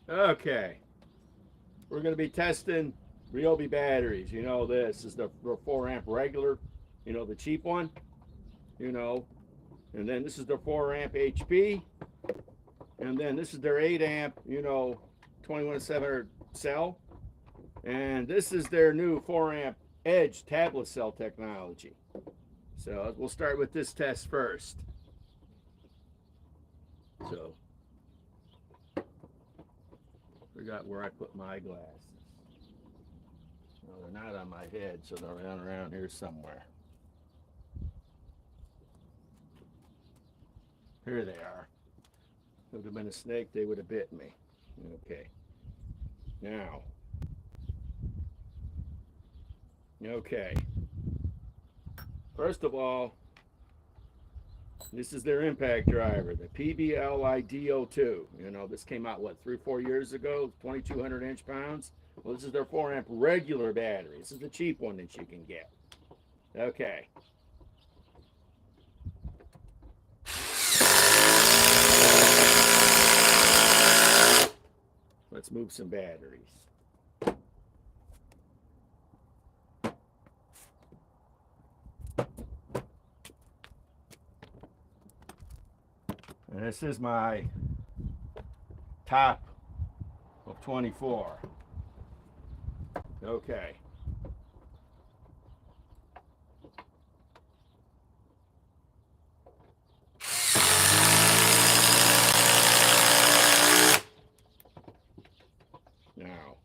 Okay, we're going to be testing Ryobi batteries. You know, this is the 4 amp regular, you know, the cheap one, you know, and then this is the 4 amp HP, and then this is their 8 amp, you know, 21,700 cell, and this is their new 4 amp Edge tablet cell technology. So we'll start with this test first. So, forgot where I put my glasses. No, they're not on my head, so they're around here somewhere. Here they are. If it would have been a snake, they would have bit me. Okay. Now, okay. First of all, this is their impact driver, the PBLIDO2. You know, this came out, what, 3 or 4 years ago, 2,200 inch pounds. Well, this is their 4 amp regular battery. This is the cheap one that you can get. Okay. Let's move some batteries. And this is my top of 24. Okay. Now,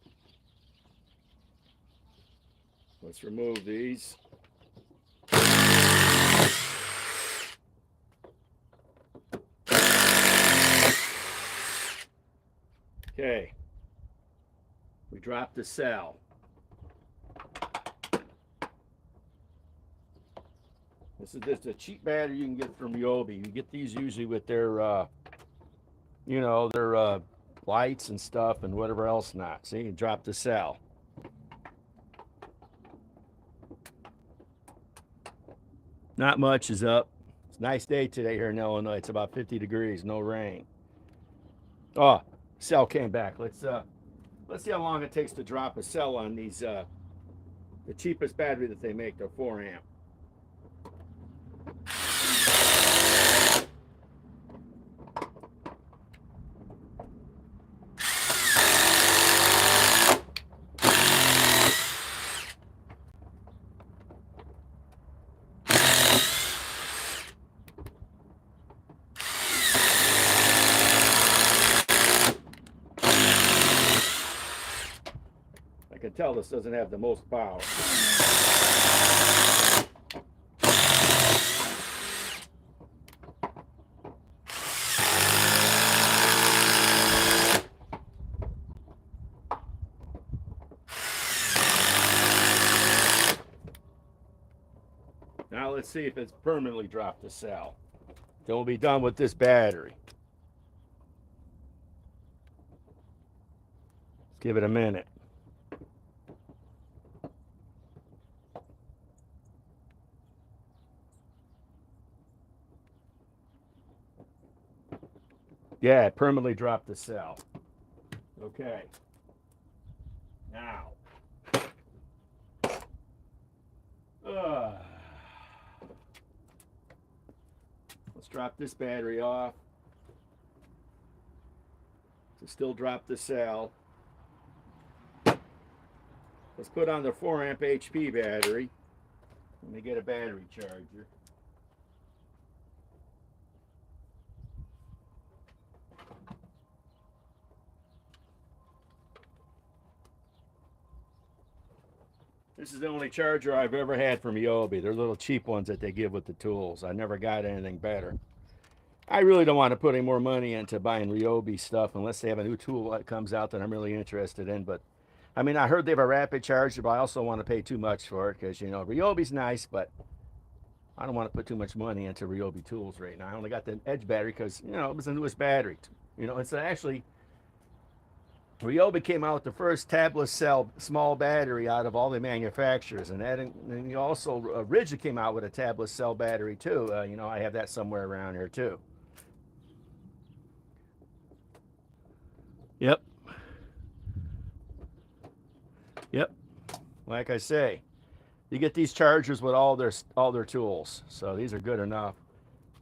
let's remove these. Okay. We dropped the cell. This is just a cheap battery you can get from Ryobi. You get these usually with their, you know, their lights and stuff and whatever else not. See, you drop the cell. Not much is up. It's a nice day today here in Illinois. It's about 50 degrees, no rain. Oh, cell came back. Let's see how long it takes to drop a cell on these the cheapest battery that they make, the 4 amp. I can tell this doesn't have the most power. Now let's see if it's permanently dropped the cell. Then we'll be done with this battery. Let's give it a minute. Yeah, it permanently dropped the cell. Okay. Now. Let's drop this battery off. To still drop the cell. Let's put on the 4 amp HP battery. Let me get a battery charger. This is the only charger I've ever had from Ryobi. They're little cheap ones that they give with the tools. I never got anything better. I really don't want to put any more money into buying Ryobi stuff unless they have a new tool that comes out that I'm really interested in. But I mean, I heard they have a rapid charger, but I also want to pay too much for it because, you know, Ryobi's nice, but I don't want to put too much money into Ryobi tools right now. I only got the Edge battery because, you know, it was the newest battery. You know, it's actually, Ryobi came out with the first tabless cell small battery out of all the manufacturers, and that, and also Rigid came out with a tabless cell battery too. You know, I have that somewhere around here too. Yep. Like I say, you get these chargers with all their tools, so these are good enough.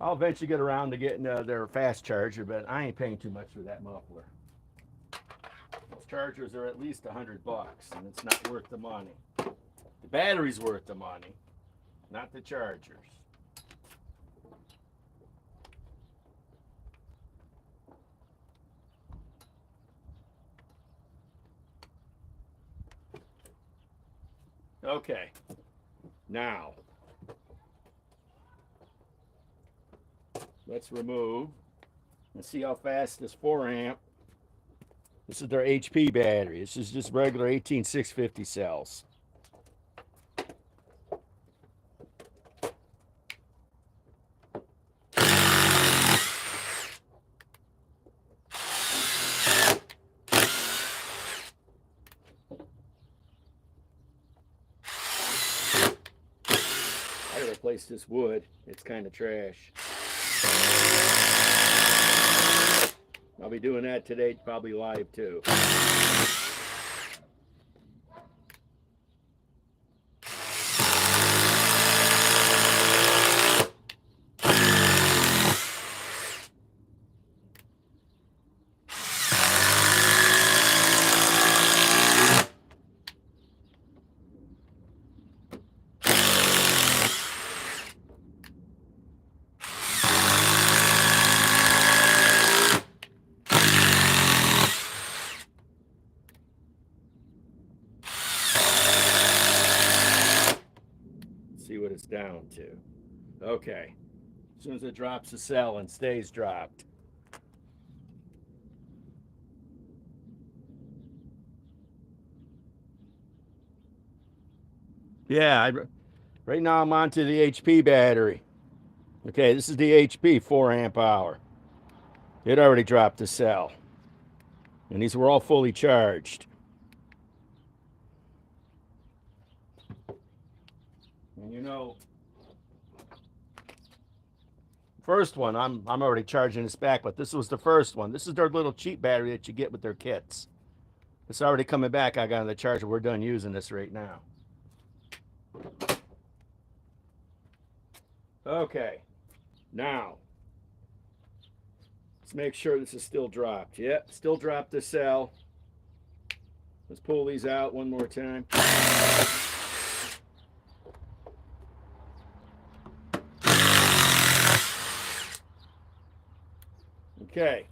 I'll eventually get around to getting their fast charger, but I ain't paying too much for that muffler. Those chargers are at least $100, and it's not worth the money. The battery's worth the money, not the chargers. Okay, now let's remove and see how fast this 4 amp. This is their HP battery. This is just regular 18650 cells. I gotta replace this wood. It's kind of trash. I'll be doing that today, probably live too. See what it's down to. Okay. As soon as it drops the cell and stays dropped. Yeah, right now I'm onto the HP battery. Okay, this is the HP 4 amp hour. It already dropped the cell. And these were all fully charged. And you know, first one, I'm already charging this back, but this was the first one. This is their little cheap battery that you get with their kits. It's already coming back. I got on the charger. We're done using this right now. Okay, now let's make sure this is still dropped. Yep, still dropped the cell. Let's pull these out one more time. Okay.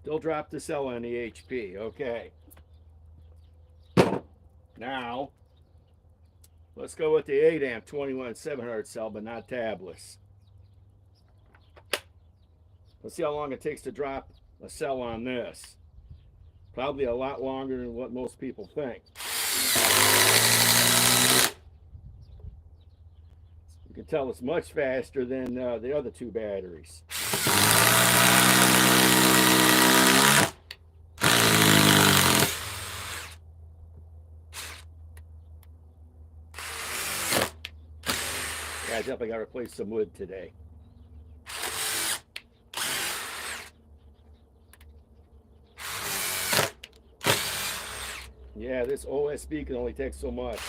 Still dropped the cell on the HP. Okay. Now, let's go with the 8 amp 21700 cell, but not tabless. Let's see how long it takes to drop a cell on this. Probably a lot longer than what most people think. You can tell it's much faster than the other two batteries. Yeah, I definitely got to replace some wood today. Yeah, this OSB can only take so much.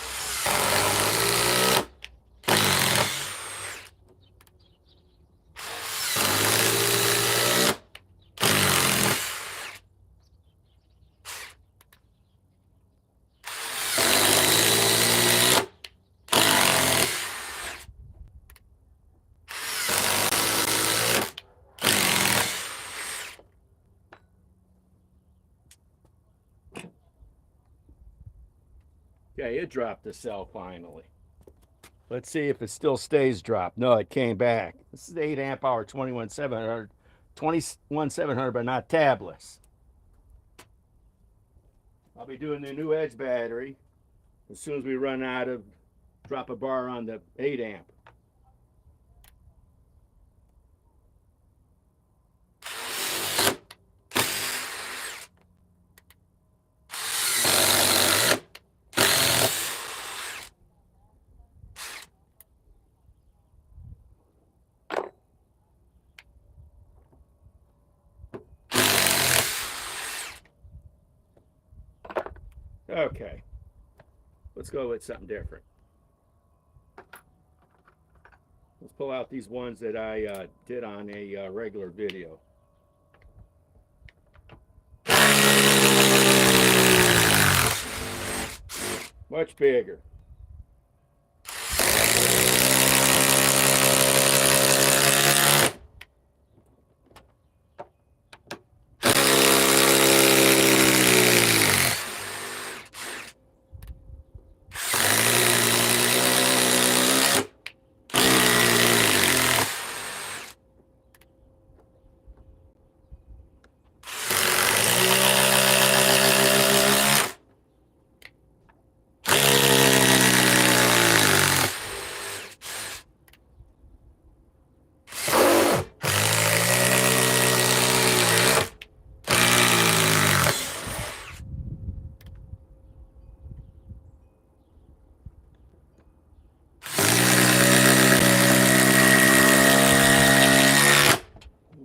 Okay, it dropped the cell finally. Let's see if it still stays dropped. No, it came back. This is 8 amp hour 21700, 21700, but not tabless. I'll be doing the new edge battery as soon as we run out of drop a bar on the 8 amp. Okay, let's go with something different. Let's pull out these ones that I did on a regular video. Much bigger.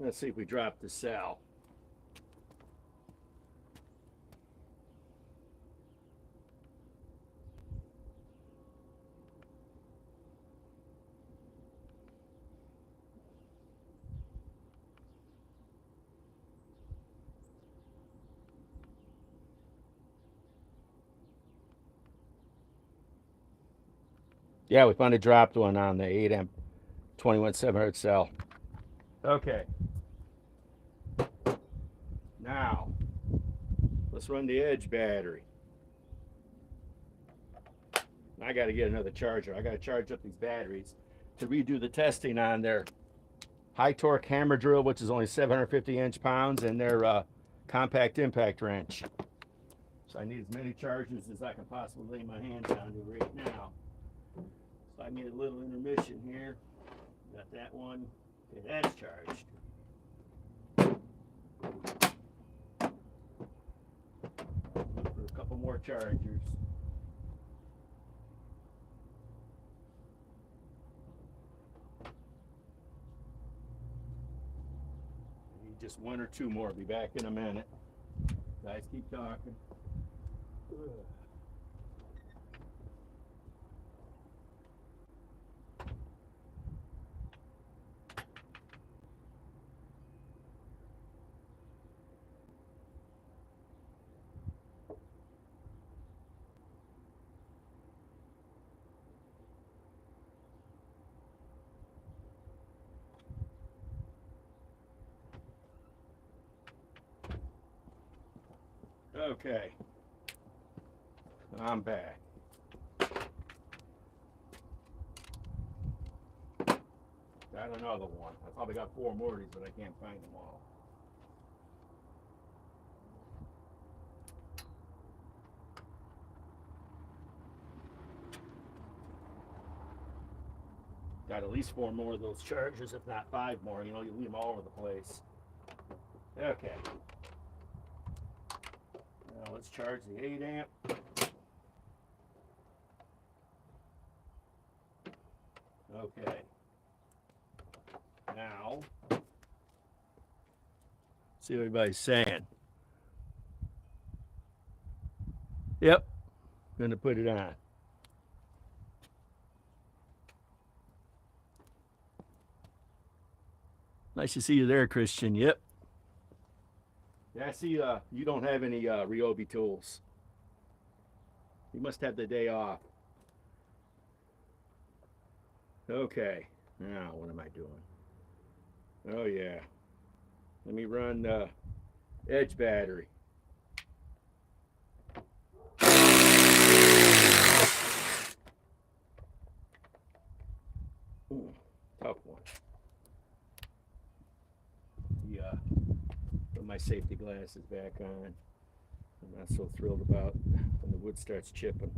Let's see if we drop the cell. Yeah, we finally dropped one on the 8 amp 21/700 cell. Okay. Now, let's run the edge battery. I got to get another charger. I got to charge up these batteries to redo the testing on their high torque hammer drill, which is only 750 inch-pounds, and their compact impact wrench. So I need as many chargers as I can possibly lay my hands on to right now. So I need a little intermission here. Got that one. Okay, that's charged. Look for a couple more chargers. Need just one or two more. Be back in a minute. Guys, keep talking. Okay, I'm back. Got another one. I probably got 4 more of these, but I can't find them all. Got at least 4 more of those chargers, if not 5 more. You know, you leave them all over the place. Okay. Now let's charge the 8 amp. Okay. Now, see what everybody's saying. Yep. Gonna put it on. Nice to see you there, Christian. Yep. Yeah, I see you don't have any Ryobi tools. You must have the day off. Okay. Now, what am I doing? Oh, yeah. Let me run the edge battery. Ooh, tough one. Yeah. Put my safety glasses back on. I'm not so thrilled about when the wood starts chipping.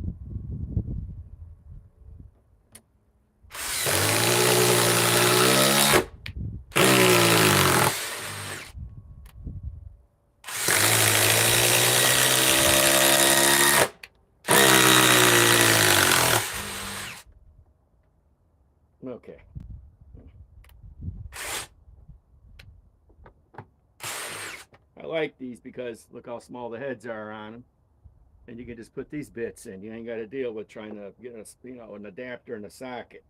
Okay. I like these because look how small the heads are on them. And you can just put these bits in. You ain't got to deal with trying to get a, an adapter and a socket.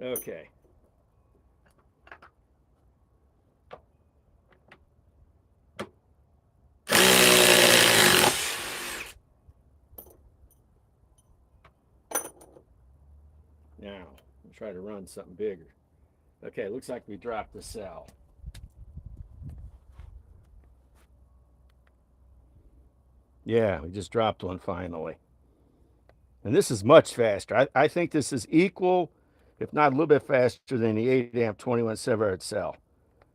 Okay. Now, I'll try to run something bigger. Okay, looks like we dropped the cell. Yeah, we just dropped one finally. And this is much faster. I think this is equal, if not a little bit faster than the 8 amp 21 7 cell.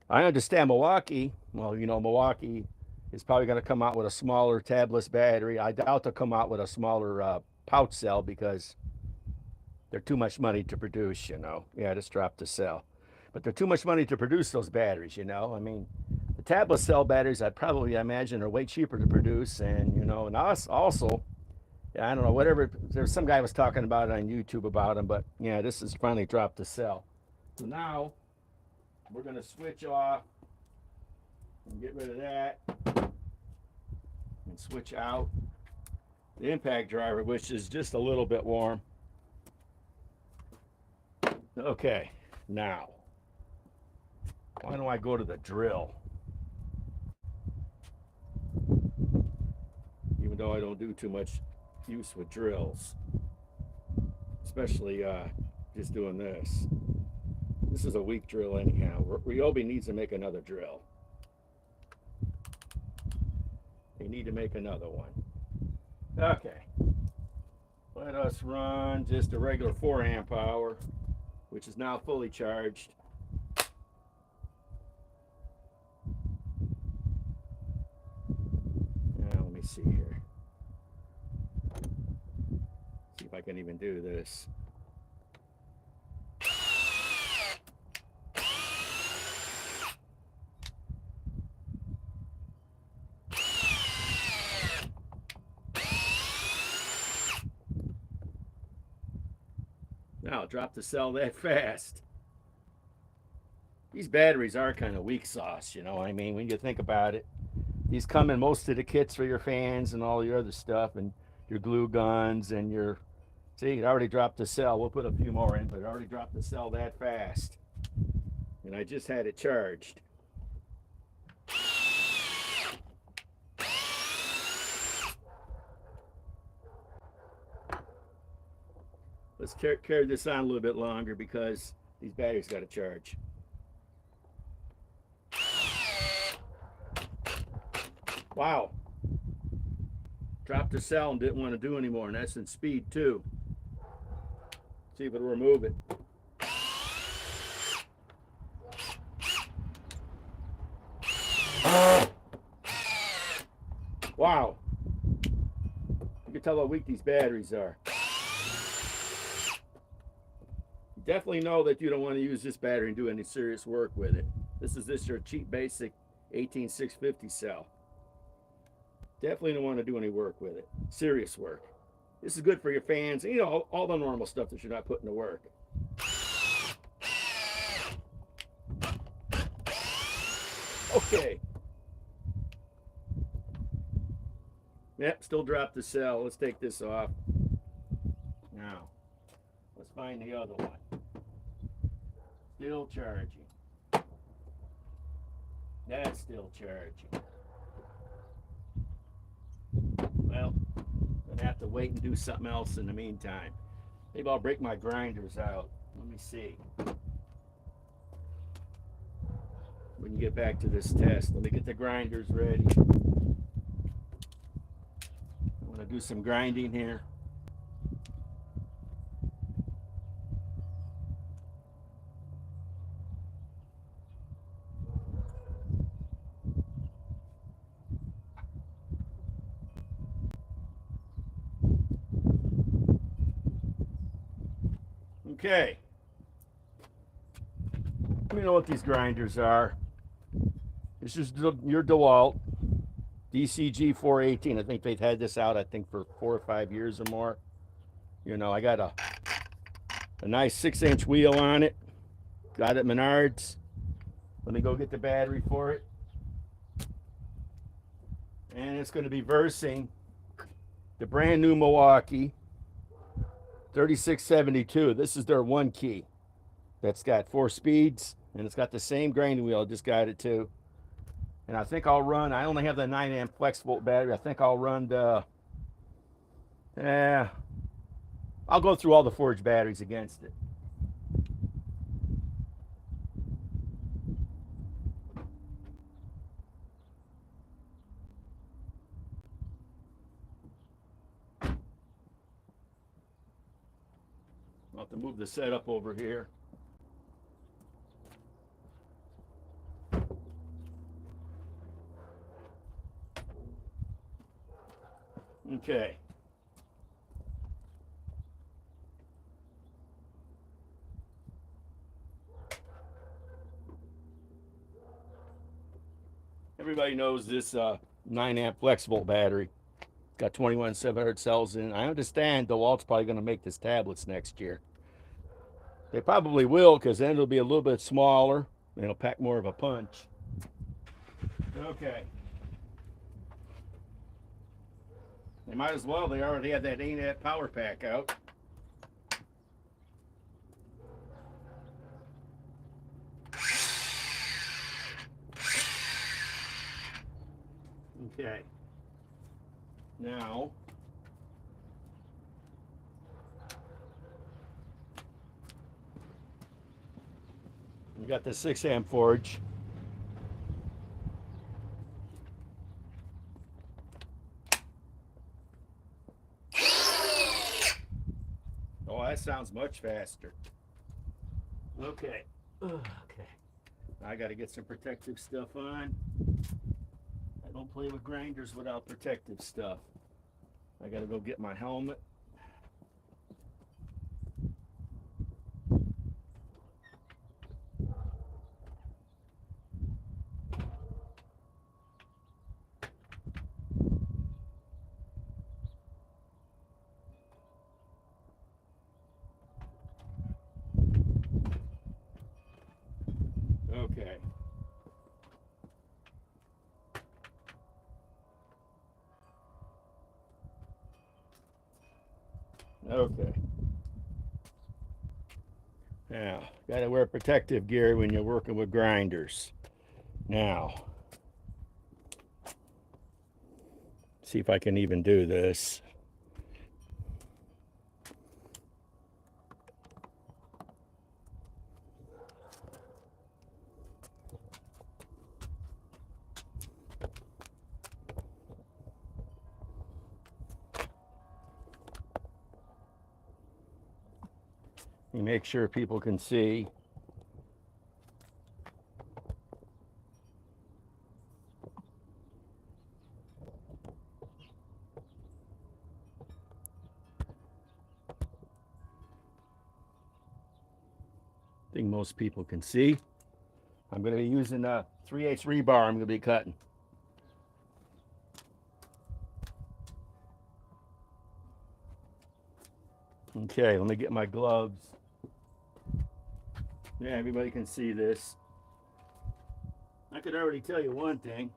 I understand Milwaukee. Well, Milwaukee is probably going to come out with a smaller tabless battery. I doubt they'll come out with a smaller pouch cell because they're too much money to produce, Yeah, I just dropped the cell. But they're too much money to produce those batteries, I mean, the tablet cell batteries, I imagine, are way cheaper to produce. And us also, yeah, I don't know, whatever. There's some guy was talking about it on YouTube about them, but yeah, this has finally dropped the cell. So now we're going to switch off and get rid of that and switch out the impact driver, which is just a little bit warm. Okay, now, why don't I go to the drill? Even though I don't do too much use with drills, especially just doing this. This is a weak drill anyhow. Ryobi needs to make another drill. They need to make another one. Okay. Let us run just a regular 4 amp hour, which is now fully charged. Now let me see here. See if I can even do this. Now drop the cell that fast. These batteries are kind of weak sauce, I mean, when you think about it. These come in most of the kits for your fans and all your other stuff, and your glue guns and your... See, it already dropped the cell. We'll put a few more in, but it already dropped the cell that fast. And I just had it charged. Let's carry this on a little bit longer because these batteries got to charge. Wow. Dropped the cell and didn't want to do anymore, and that's in speed too. See if it'll remove it. Wow. You can tell how weak these batteries are. You definitely know that you don't want to use this battery and do any serious work with it. This is your cheap basic 18650 cell. Definitely don't want to do any work with it. Serious work. This is good for your fans. All the normal stuff that you're not putting to work. Okay. Yep, still dropped the cell. Let's take this off. Now, let's find the other one. Still charging. That's still charging. Well, I'm gonna have to wait and do something else in the meantime. Maybe I'll break my grinders out. Let me see. We can get back to this test. Let me get the grinders ready. I'm gonna do some grinding here. Okay. Let me know what these grinders are. This is your DeWalt DCG 418. I think they've had this out, for 4 or 5 years or more. I got a nice 6-inch wheel on it. Got it Menards. Let me go get the battery for it. And it's going to be versing the brand new Milwaukee 3672. This is their one key. That's got 4 speeds, and it's got the same grinding wheel I just got it to. And I think I'll run, I only have the 9 amp flex volt battery. I think I'll run the, I'll go through all the forged batteries against it. I'll have to move the setup over here. Okay. Everybody knows this 9 amp flex volt battery. Got 21,700 cells in. I understand DeWalt's probably going to make this tablets next year. They probably will, because then it'll be a little bit smaller and it'll pack more of a punch. Okay. They might as well. They already had that 8 amp power pack out. Okay. Now, we got the 6 amp forge. Oh, that sounds much faster. Okay. Okay. I got to get some protective stuff on. I don't play with grinders without protective stuff. I got to go get my helmet. Okay. Okay. Now, got to wear protective gear when you're working with grinders. Now, see if I can even do this. You make sure people can see. I think most people can see. I'm going to be using a 3/8 rebar. I'm going to be cutting. Okay, let me get my gloves. Yeah, everybody can see this. I could already tell you one thing.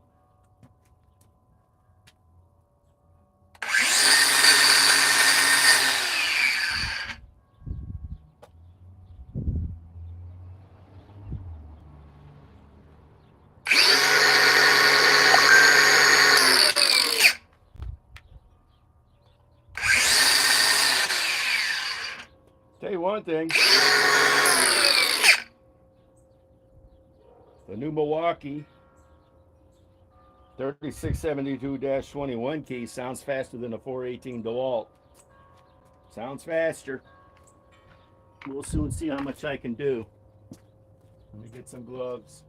Tell you one thing. The new Milwaukee 3672-21 key sounds faster than a 418 DeWalt. Sounds faster. We'll soon see how much I can do. Let me get some gloves.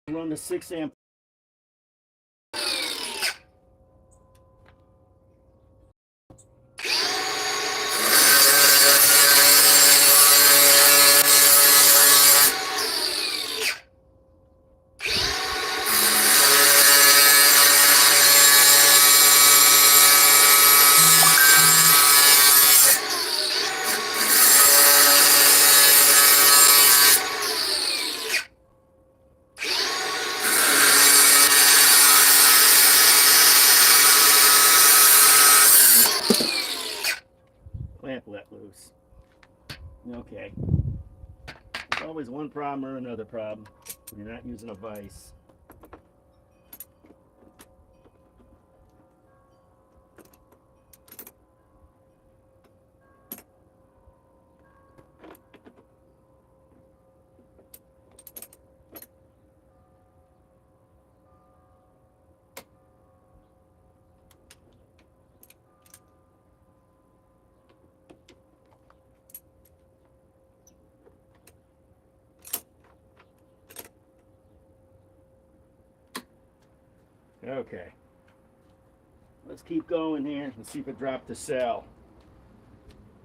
Run the 6 amp. that loose. Okay. There's always one problem or another problem when you're not using a vise. Okay. Let's keep going here and see if it dropped the cell.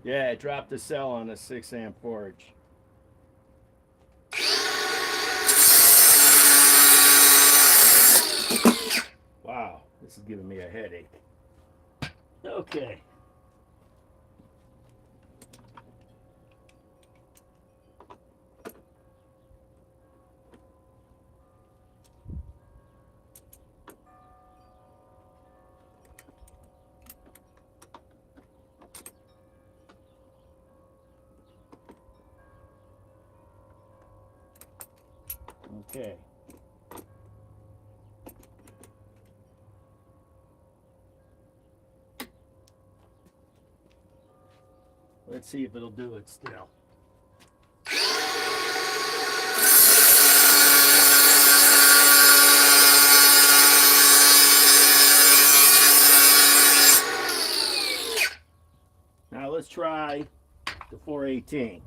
Yeah, it dropped the cell on a 6-amp forge. Wow, this is giving me a headache. Okay. Okay. Let's see if it'll do it still. Now let's try the 418.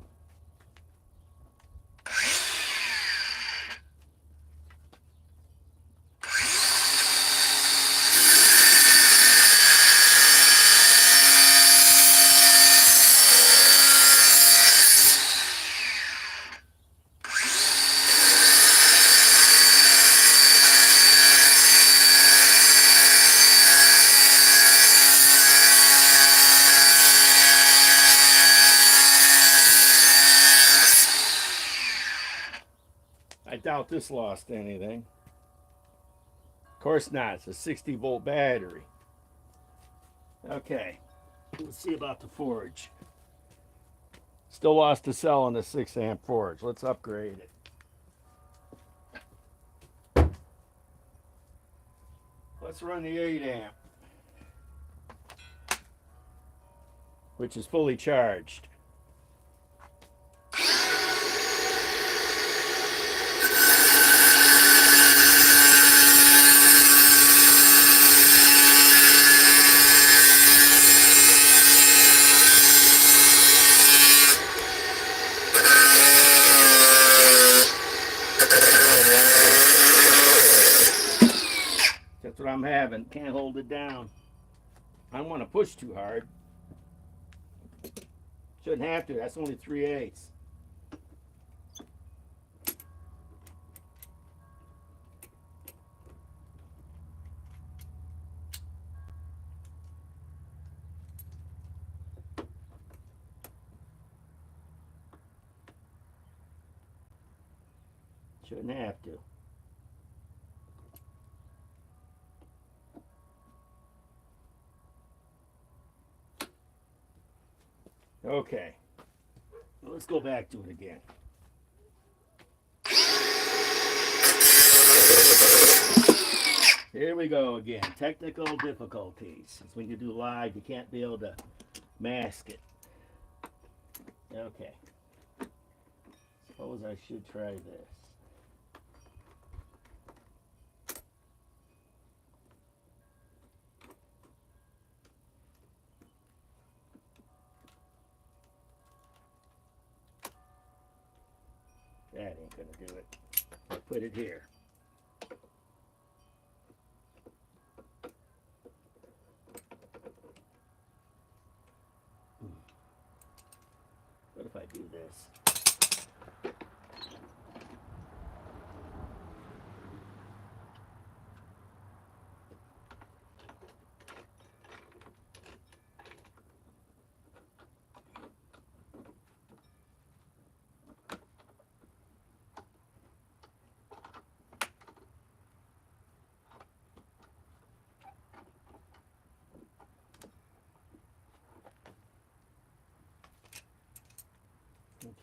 I doubt this lost anything. Of course not. It's a 60-volt battery. Okay. Let's see about the forge. Still lost the cell on the 6-amp forge. Let's upgrade it. Let's run the 8-amp, which is fully charged. That's what I'm having. Can't hold it down. I don't want to push too hard. Shouldn't have to. That's only 3/8. Shouldn't have to. Okay. Well, let's go back to it again. Here we go again. Technical difficulties. It's when you do live, you can't be able to mask it. Okay. Suppose I should try this. That ain't gonna do it. I'll put it here. What if I do this?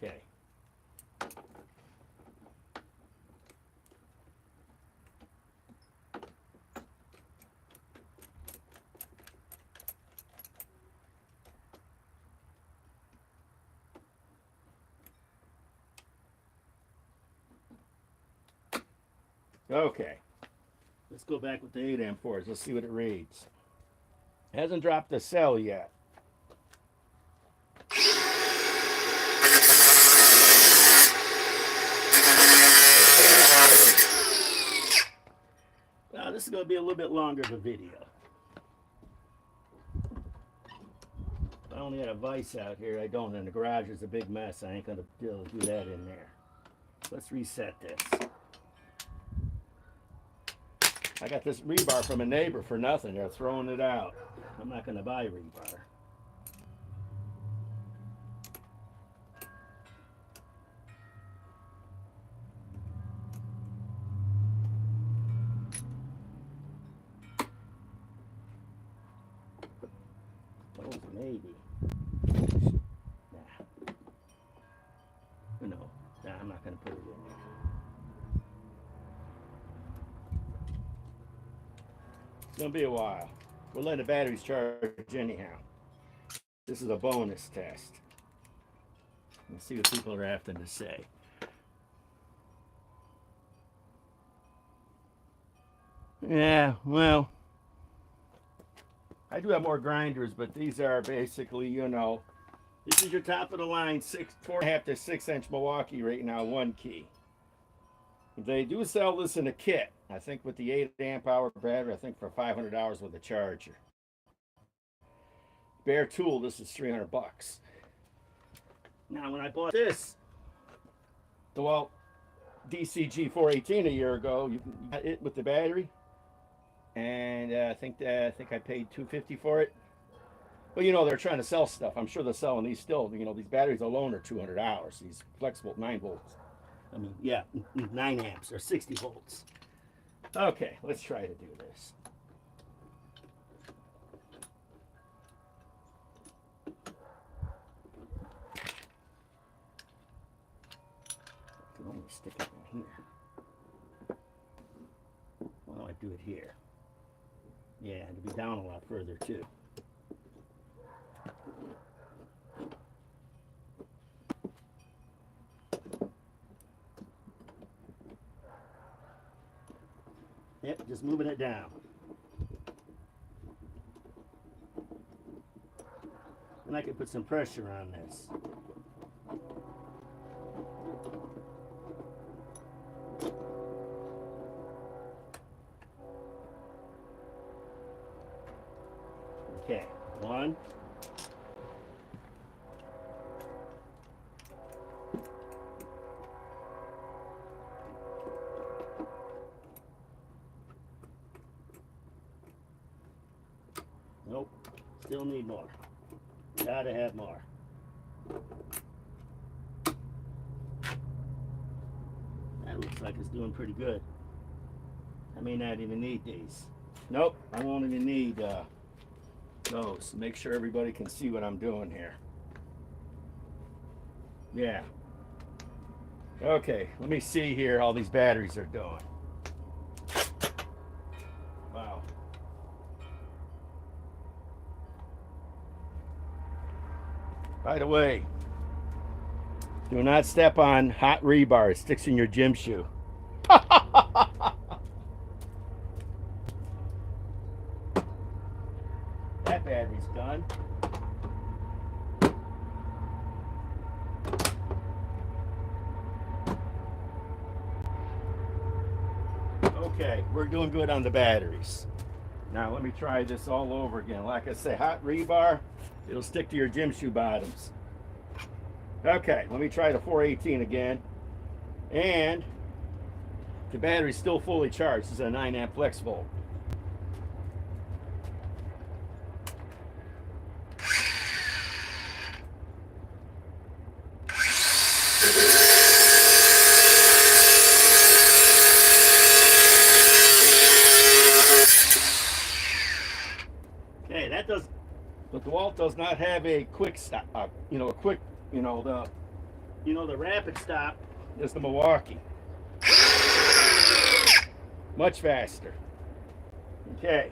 Okay. Okay. Let's go back with the 8 amp ports. Let's see what it reads. Hasn't dropped the cell yet. Now this is going to be a little bit longer of a video. I only had a vise out here. I don't. And the garage is a big mess. I ain't going to do that in there. Let's reset this. I got this rebar from a neighbor for nothing. They're throwing it out. I'm not going to buy rebar. Oh, maybe. Nah. No. Nah, I'm not going to put it in there. It's going to be a while. We'll let the batteries charge anyhow. This is a bonus test. Let's see what people are having to say. Yeah, well, I do have more grinders, but these are basically, you know, this is your top of the line 4.5 to 6 inch Milwaukee right now, 1 key. They do sell this in a kit. I think with the 8 amp hour battery, I think for $500 with a charger. Bare tool, this is $300. Now, when I bought this, the DCG 418 a year ago, you got it with the battery, and I think I paid $250 for it. But you know, they're trying to sell stuff. I'm sure they're selling these still. You know, these batteries alone are $200. These flexible 9 volts. I mean, yeah, 9 amps or 60 volts. Okay, let's try to do this. I can only stick it in here. Why don't I do it here? Yeah, it'll be down a lot further too. Yep, just moving it down. And I can put some pressure on this. Okay, 1. Nope, still need more. Gotta have more. That looks like it's doing pretty good. I may not even need these. Nope, I won't even need those. Make sure everybody can see what I'm doing here. Yeah. Okay, let me see here how these batteries are doing. Wow. By the way, do not step on hot rebar. It sticks in your gym shoe. That battery's done. Okay, we're doing good on the batteries. Now let me try this all over again. Like I say, hot rebar, it'll stick to your gym shoe bottoms. Okay, let me try the 418 again. And the battery's still fully charged. This is a 9 amp flex volt. Okay, that does, but the DeWalt does not have a quick stop, a quick, the You know, the rapid stop is the Milwaukee. Much faster. Okay.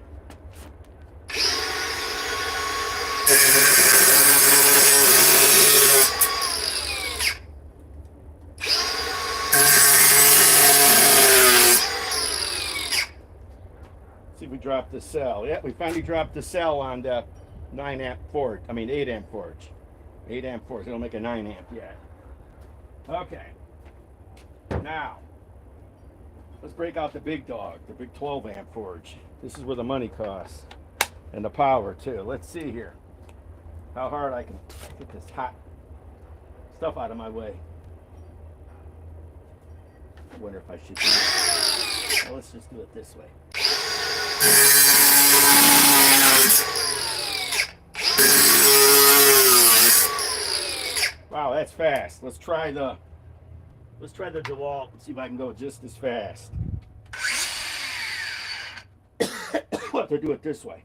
See if we dropped the cell. Yeah, we finally dropped the cell on the 9 amp forge. I mean 8 amp forge. 8 amp forge. It'll make a 9 amp yet. Okay. Now, let's break out the big dog, the big 12 amp forge. This is where the money costs. And the power too. Let's see here how hard I can get this hot stuff out of my way. I wonder if I should do it. Well, let's just do it this way. Wow, that's fast. Let's try the DeWalt and see if I can go just as fast. We'll have to do it this way.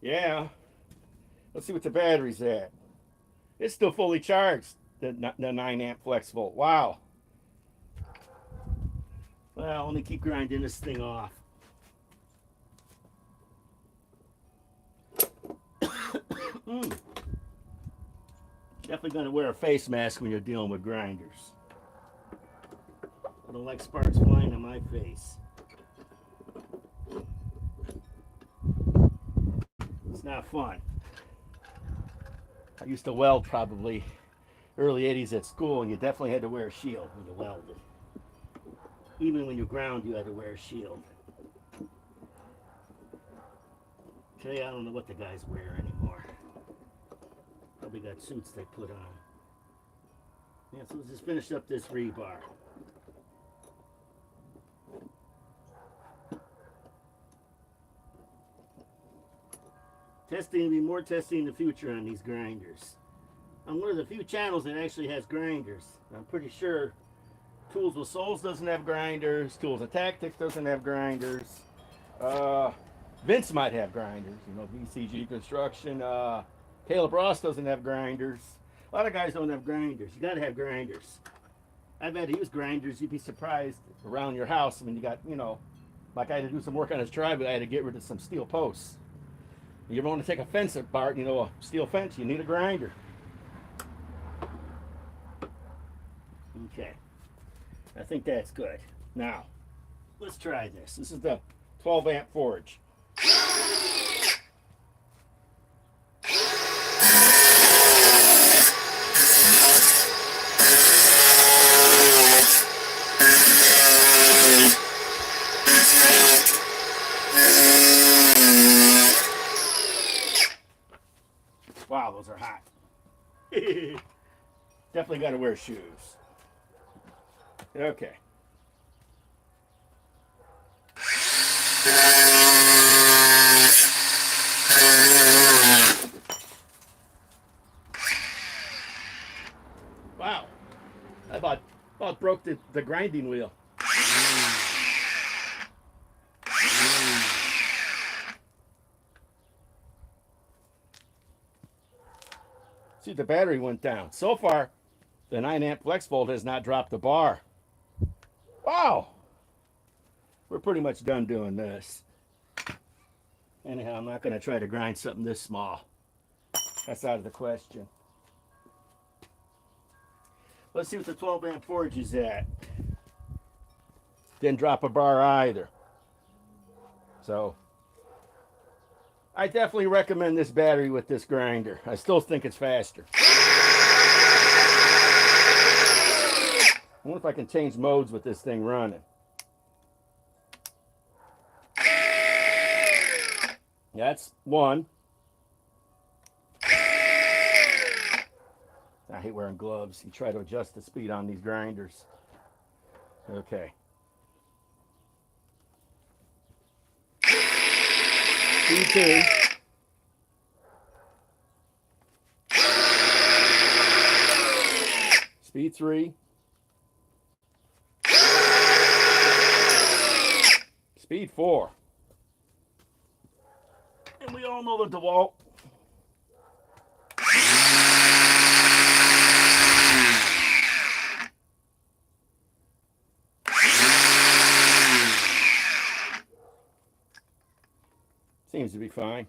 Yeah. Let's see what the battery's at. It's still fully charged, the 9 amp flex volt. Wow. Well, let me keep grinding this thing off. Definitely going to wear a face mask when you're dealing with grinders. I don't like sparks flying on my face. It's not fun. I used to weld probably early 80s at school, and you definitely had to wear a shield when you welded. Even when you ground, you had to wear a shield. Today, I don't know what the guys wear anymore. Probably got suits they put on. Yeah, so let's just finish up this rebar. Testing, will be more testing in the future on these grinders. I'm one of the few channels that actually has grinders. I'm pretty sure Tools with Souls doesn't have grinders. Tools and Tactics doesn't have grinders. Vince might have grinders. You know, VCG Construction. Caleb Ross doesn't have grinders. A lot of guys don't have grinders. You got to have grinders. I've had to use grinders. You'd be surprised around your house when you got, you know, like I had to do some work on his driveway. I had to get rid of some steel posts. You ever want to take a fence apart, you know, a steel fence, you need a grinder. Okay. I think that's good. Now, let's try this. This is the 12 amp forge. Wow, those are hot. Definitely got to wear shoes. Okay. Wow. I about broke the grinding wheel. See, the battery went down. So far, the 9 amp flex volt has not dropped the bar. Wow. We're pretty much done doing this. Anyhow, I'm not going to try to grind something this small. That's out of the question. Let's see what the 12 amp forge is at. Didn't drop a bar either. So, I definitely recommend this battery with this grinder. I still think it's faster. I wonder if I can change modes with this thing running. That's one. I hate wearing gloves. You try to adjust the speed on these grinders. Okay. Speed 2. Speed 3. Speed 4. And we all know the DeWalt. Seems to be fine.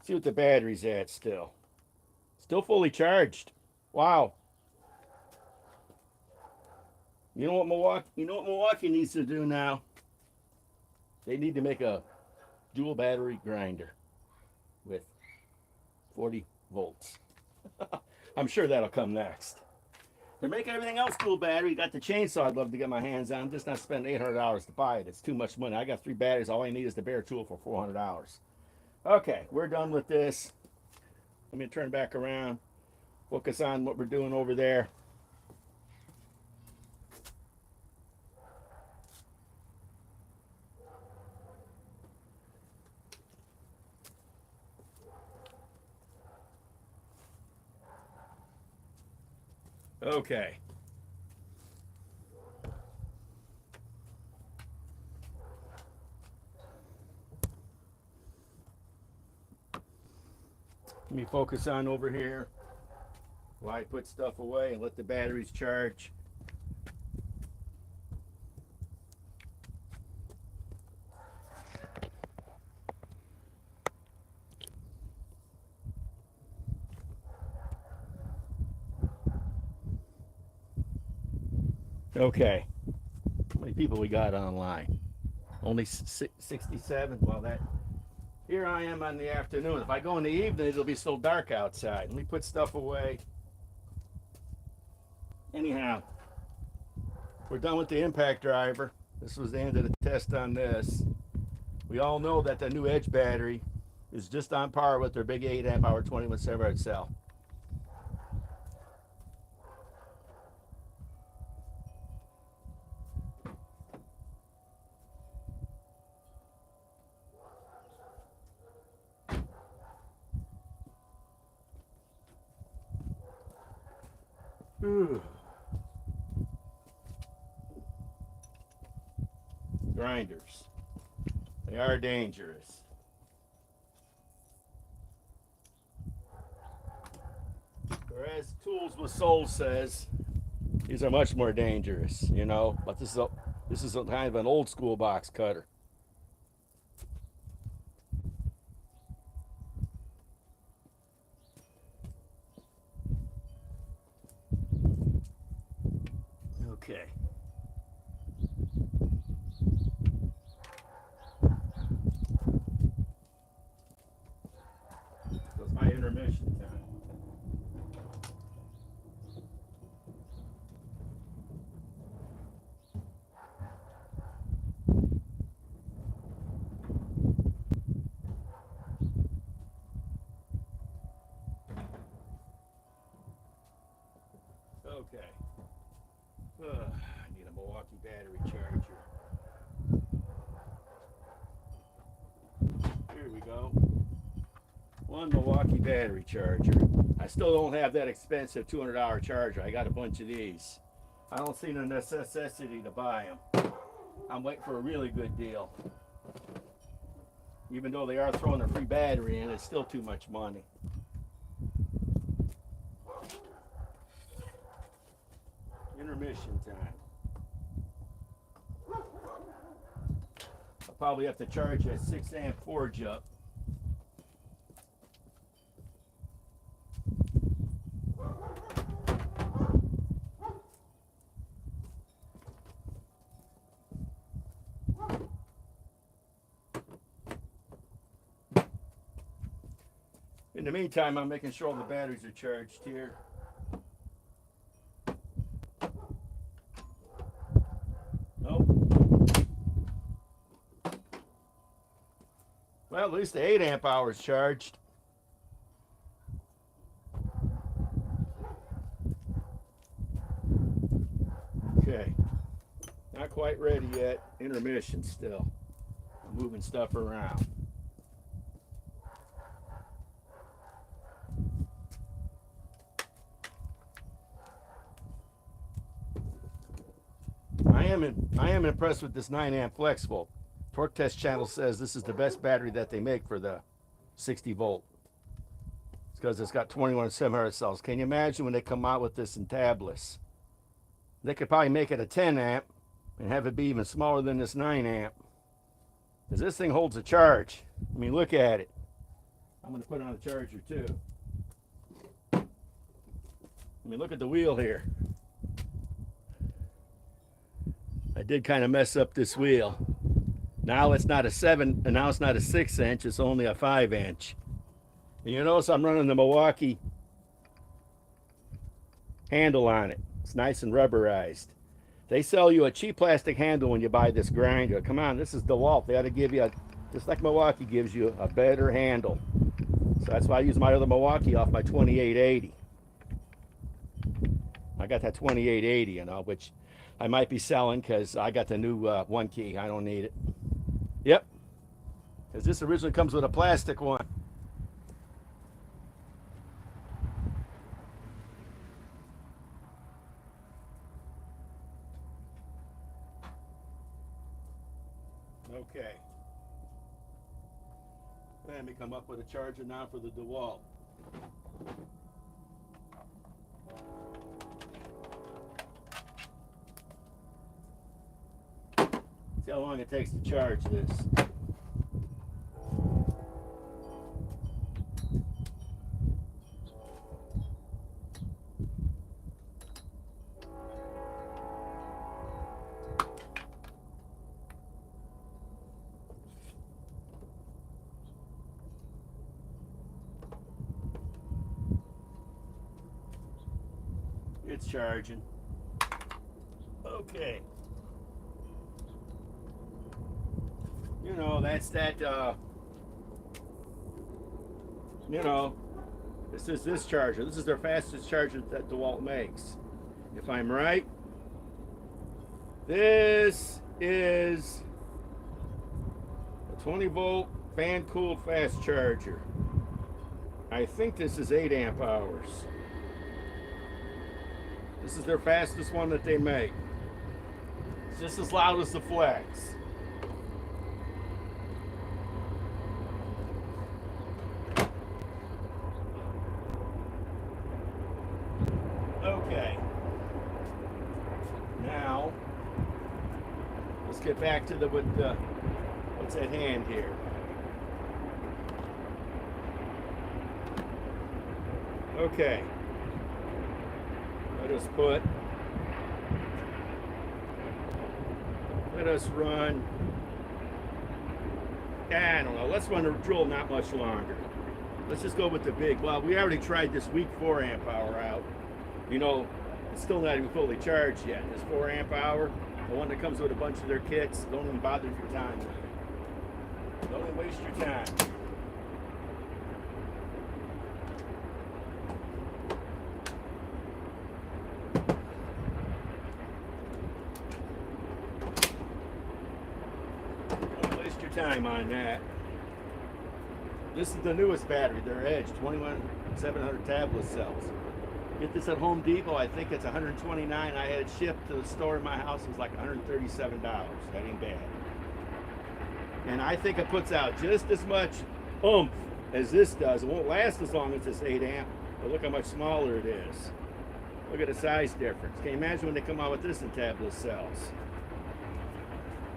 See what the battery's at still. Still fully charged. Wow. You know what Milwaukee needs to do now? They need to make a dual battery grinder with 40 volts. I'm sure that'll come next. To make everything else dual battery, you got the chainsaw I'd love to get my hands on. I'm just not spending $800 to buy it. It's too much money. I got 3 batteries. All I need is the bare tool for $400. Okay, we're done with this. Let me turn back around. Focus on what we're doing over there. Okay. Let me focus on over here while I put stuff away and let the batteries charge. Okay. How many people we got online? Only 67? Well, that... Here I am on the afternoon. If I go in the evening, it'll be still dark outside. Let me put stuff away. Anyhow, we're done with the impact driver. This was the end of the test on this. We all know that the new Edge battery is just on par with their big 8 amp hour 21/7 cell. Grinders. They are dangerous. Whereas Tools with Soul says these are much more dangerous, you know. But this is a kind of an old school box cutter. Okay. That's my intermission time. Okay. I need a Milwaukee battery charger. Here we go. One Milwaukee battery charger. I still don't have that expensive $200 charger. I got a bunch of these. I don't see the necessity to buy them. I'm waiting for a really good deal. Even though they are throwing a free battery in, it's still too much money. Intermission time. I'll probably have to charge a 6 amp forge up. In the meantime, I'm making sure all the batteries are charged here. Nope. Well, at least the 8 amp hour is charged. Okay. Not quite ready yet. Intermission still. I'm moving stuff around. I am impressed with this 9 amp flex volt. Torque Test channel says this is the best battery that they make for the 60 volt. It's because it's got 21,700 cells. Can you imagine when they come out with this in tablets? They could probably make it a 10 amp and have it be even smaller than this 9 amp. Because this thing holds a charge. I mean, look at it. I'm going to put it on the charger too. I mean, look at the wheel here. I did kind of mess up this wheel. Now it's not a 7, and now it's not a 6-inch, it's only a 5-inch. And you notice I'm running the Milwaukee handle on it. It's nice and rubberized. They sell you a cheap plastic handle when you buy this grinder. Come on, this is DeWalt. They ought to give you, just like Milwaukee gives you, a better handle. So that's why I use my other Milwaukee off my 2880. I got that 2880, you know, which I might be selling because I got the new 1 key. I don't need it. Yep, because this originally comes with a plastic one. Okay. Let me come up with a charger now for the DeWalt. See how long it takes to charge this. It's charging. Okay. You know, that's that, you know, this is this charger. This is their fastest charger that DeWalt makes. If I'm right, this is a 20 volt fan cooled fast charger. I think this is 8 amp hours. This is their fastest one that they make. It's just as loud as the Flex. Okay. Now, let's get back to what's at hand here. Okay. Let us run, I don't know, let's run the drill not much longer. Let's just go with the big. Well, we already tried this weak 4 amp hour out. You know, it's still not even fully charged yet. This 4 amp hour, the one that comes with a bunch of their kits, don't even bother your time with it. Don't even waste your time. Time on that. This is the newest battery, their Edge 21,700 tablet cells. Get this at Home Depot. I think it's $129. I had it shipped to the store in my house. It was like $137. That ain't bad. And I think it puts out just as much oomph as this does. It won't last as long as this 8 amp, but look how much smaller it is. Look at the size difference. Can you imagine when they come out with this in tablet cells?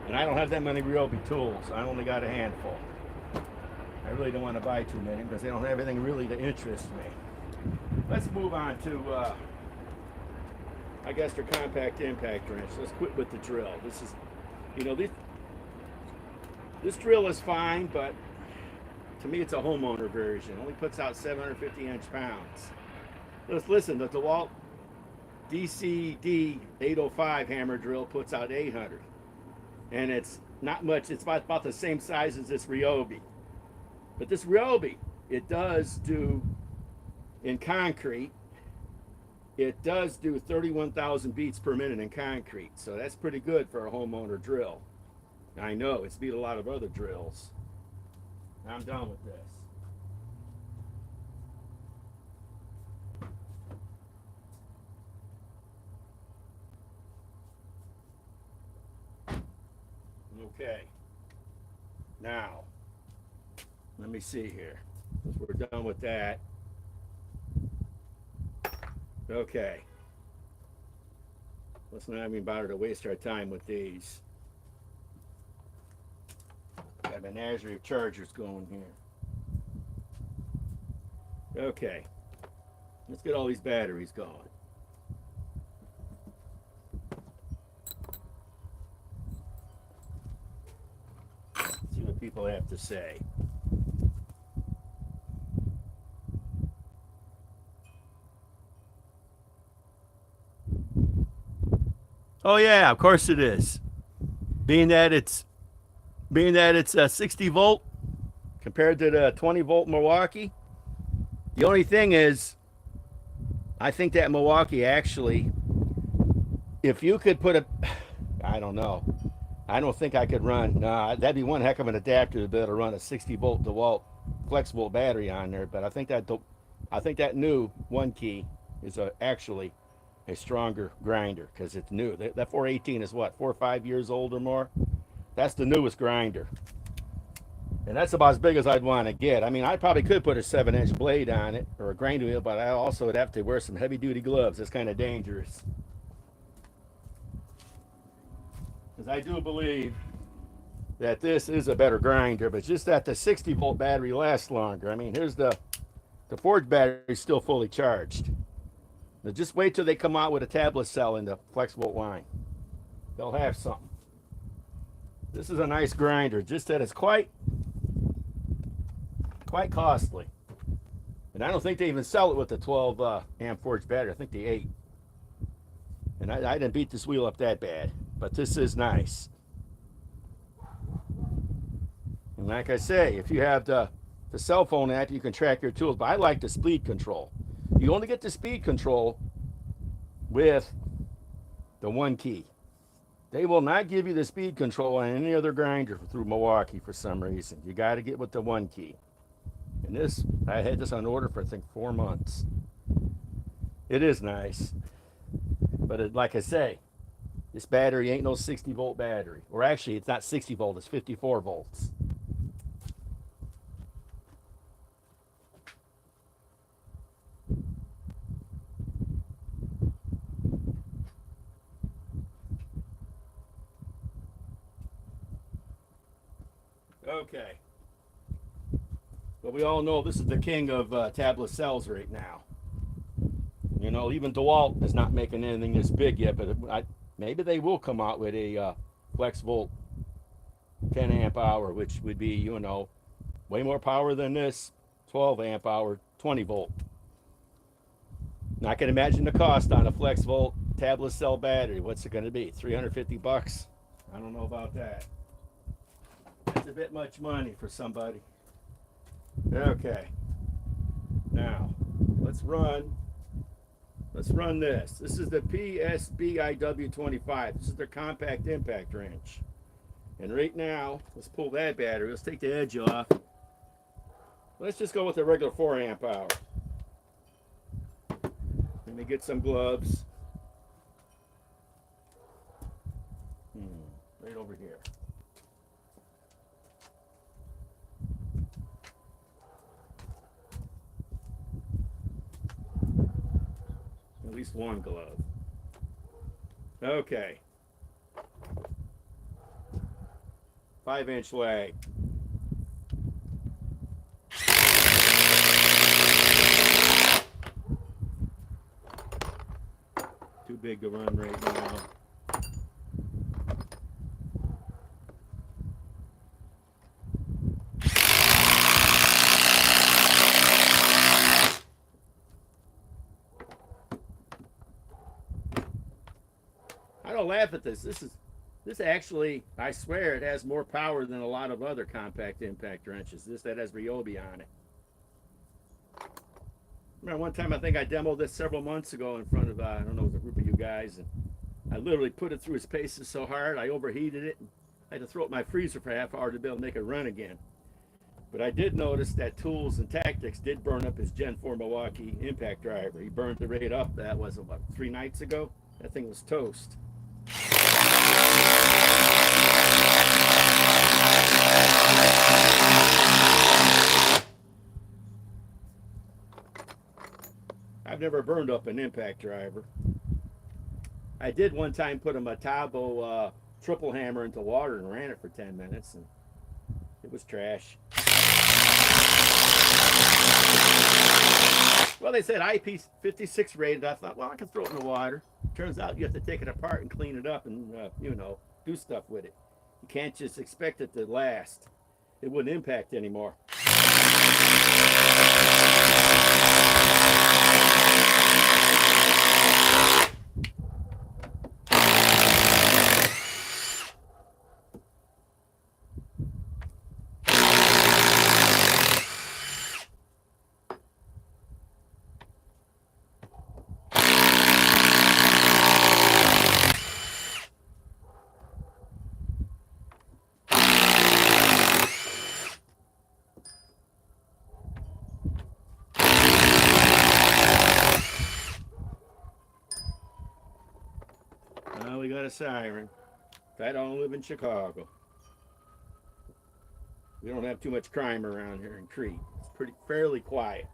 And I don't have that many Ryobi tools. I only got a handful. I really don't want to buy too many because they don't have anything really to interest me. Let's move on to, I guess, their compact impact wrench. Let's quit with the drill. This is, you know, this drill is fine, but to me it's a homeowner version. It only puts out 750 inch-pounds. Let's listen, the DeWalt DCD 805 hammer drill puts out 800. And it's not much, it's about the same size as this Ryobi. But this Ryobi, it does do, in concrete, it does do 31,000 beats per minute in concrete. So that's pretty good for a homeowner drill. I know, it's beat a lot of other drills. I'm done with this. Okay. Now, let me see here. We're done with that. Okay. Let's not even bother to waste our time with these. Got menagerie of chargers going here. Okay. Let's get all these batteries going. See what people have to say. Oh yeah, of course it is. Being that it's 60 volt compared to the 20 volt Milwaukee. The only thing is, I think that Milwaukee actually, if you could put a, I don't know. I don't think I could run. Nah, that'd be one heck of an adapter to be able to run a 60 volt DeWalt flexible battery on there. But I think that new one key is actually a stronger grinder because it's new. That 418 is what, 4 or 5 years old or more. That's the newest grinder, and that's about as big as I'd want to get. I mean, I probably could put a 7-inch blade on it or a grinding wheel, but I also would have to wear some heavy-duty gloves. It's kind of dangerous. Because I do believe that this is a better grinder, but just that the 60 volt battery lasts longer. I mean, here's the Forge battery is still fully charged. Now just wait till they come out with a tablet cell in the flexible line. They'll have something. This is a nice grinder, just that it's quite costly. And I don't think they even sell it with the 12 amp Forge battery. I think the 8. And I didn't beat this wheel up that bad, but this is nice. And like I say, if you have the cell phone app, you can track your tools. But I like the speed control. You only get the speed control with the one key. They will not give you the speed control on any other grinder through Milwaukee for some reason. You got to get with the one key. And this, I had this on order for I think 4 months. It is nice. But like I say, this battery ain't no 60 volt battery. Or actually, it's not 60 volt, it's 54 volts. Okay. But we all know this is the king of tablet cells right now. You know, even DeWalt is not making anything this big yet, but maybe they will come out with a flex volt 10 amp hour, which would be, you know, way more power than this 12 amp hour 20 volt. Now I can imagine the cost on a flex volt tablet cell battery. What's it going to be? 350 bucks? I don't know about that. That's a bit much money for somebody. Okay. Now, let's run this. This is the PSBIW25. This is their compact impact wrench. And right now, let's pull that battery. Let's take the edge off. Let's just go with a regular 4 amp hour. Let me get some gloves. Right over here. At least one glove. Okay. 5-inch lag. Too big to run right now. I don't laugh at this. This actually, I swear, it has more power than a lot of other compact impact wrenches. This that has Ryobi on it. Remember one time I think I demoed this several months ago in front of I don't know, it was a group of you guys, and I literally put it through its paces so hard I overheated it. I had to throw it in my freezer for half an hour to be able to make it run again. But I did notice that Tools and Tactics did burn up his Gen 4 Milwaukee impact driver. He burned the right up. That was about 3 nights ago. That thing was toast. I've never burned up an impact driver. I did one time put a Metabo triple hammer into water and ran it for 10 minutes, and it was trash. Well, they said IP56 rated. I thought, well, I can throw it in the water. Turns out you have to take it apart and clean it up and, you know, do stuff with it. You can't just expect it to last. It wouldn't impact anymore. Well, we got a siren. I don't live in Chicago. We don't have too much crime around here in Crete. It's fairly quiet.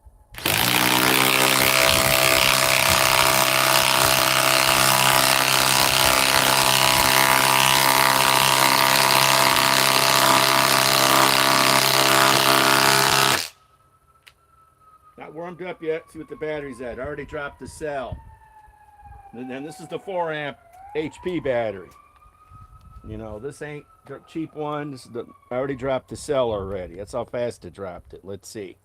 Not warmed up yet. See what the battery's at. I already dropped the cell. And then this is the 4 amp HP battery. You know, this ain't the cheap one. This is I already dropped the cell already. That's how fast it dropped it. Let's see.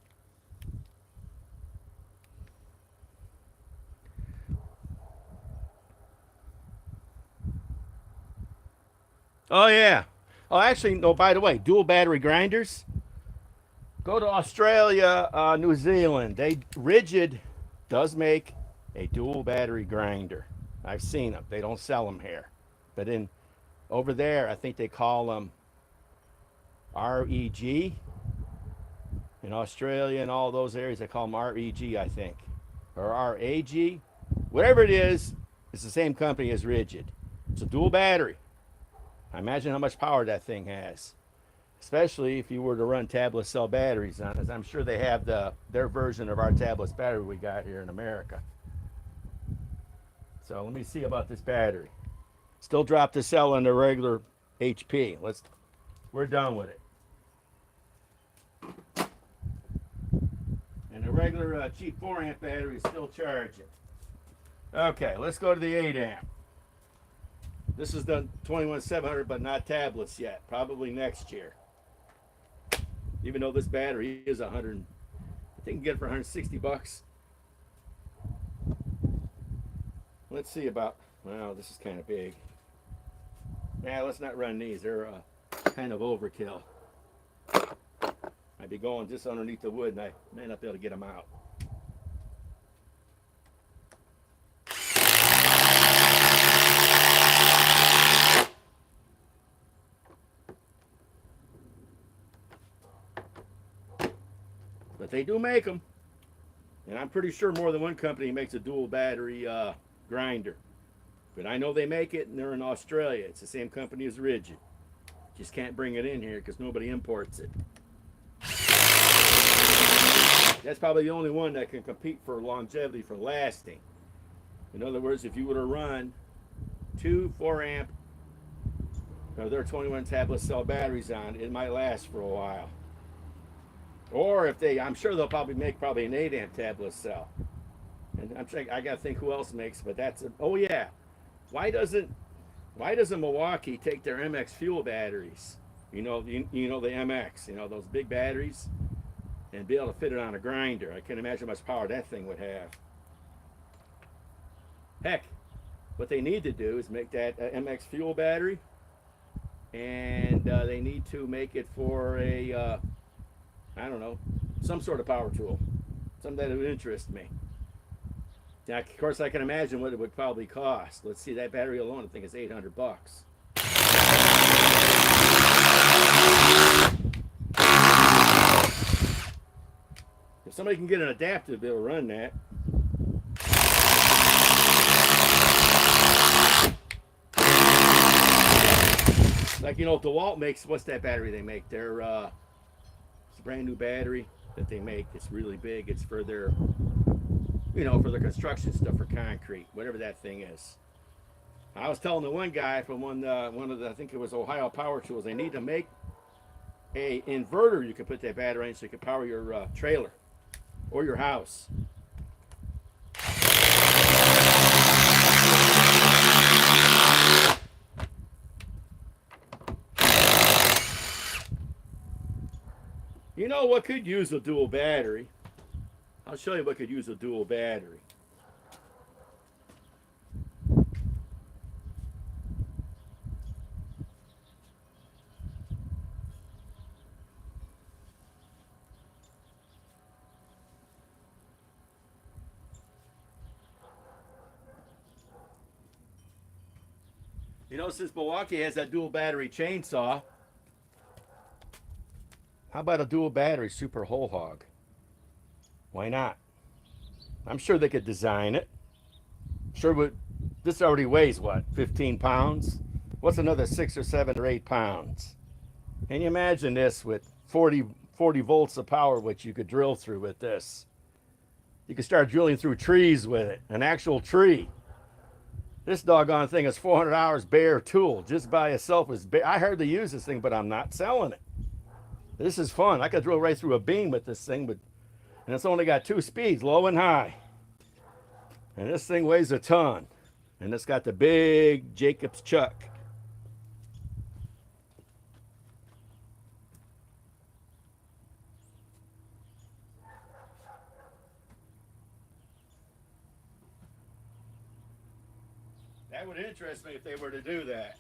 Oh, yeah. Oh, actually, no, by the way, dual battery grinders. Go to Australia, New Zealand. Rigid does make a dual battery grinder. I've seen them. They don't sell them here. But over there, I think they call them REG. In Australia and all those areas, they call them REG, I think. Or RAG. Whatever it is, it's the same company as Rigid. It's a dual battery. I imagine how much power that thing has. Especially if you were to run tabless cell batteries on it. I'm sure they have their version of our tabless battery we got here in America. So let me see about this battery. Still drop the cell in the regular HP. We're done with it. And the regular cheap 4 amp battery is still charging. Okay, let's go to the 8 amp. This is the 21700, but not tablets yet. Probably next year. Even though this battery is 100, I think you can get it for 160 bucks. Let's see about, wow, this is kind of big. Nah, let's not run these. They're kind of overkill. I'd be going just underneath the wood and I may not be able to get them out. But they do make them. And I'm pretty sure more than one company makes a dual battery grinder. But I know they make it and they're in Australia. It's the same company as Rigid. Just can't bring it in here because nobody imports it. That's probably the only one that can compete for longevity, for lasting. In other words, if you were to run 2 4 amp or their 21 tablet cell batteries on, it might last for a while. Or if I'm sure they'll probably make an 8 amp tablet cell. And I gotta think who else makes, but oh yeah. Why doesn't Milwaukee take their MX fuel batteries? You know the MX, those big batteries, and be able to fit it on a grinder. I can't imagine how much power that thing would have. Heck, what they need to do is make that MX fuel battery, and they need to make it for a I don't know, some sort of power tool, something that would interest me. Now, of course, I can imagine what it would probably cost. Let's see, that battery alone, I think is 800 bucks. If somebody can get an adapter to be able to run that. Like, DeWalt makes, what's that battery they make? It's a brand new battery that they make. It's really big. It's for their you know, for the construction stuff for concrete, whatever that thing is. I was telling the one guy from one of the, I think it was Ohio Power Tools, they need to make a inverter you can put that battery in so you can power your trailer or your house. You know what could use a dual battery? I'll show you what could use a dual battery. You know, since Milwaukee has that dual battery chainsaw, how about a dual battery super whole hog? Why not? I'm sure they could design it. Sure would. This already weighs what, 15 pounds? What's another 6 or 7 or 8 pounds? Can you imagine this with 40 volts of power, which you could drill through with this? You could start drilling through trees with it, an actual tree. This doggone thing is 400 hours bare tool just by itself. I hardly use this thing, but I'm not selling it. This is fun. I could drill right through a beam with this thing, and it's only got 2 speeds, low and high. And this thing weighs a ton. And it's got the big Jacob's chuck. That would interest me if they were to do that.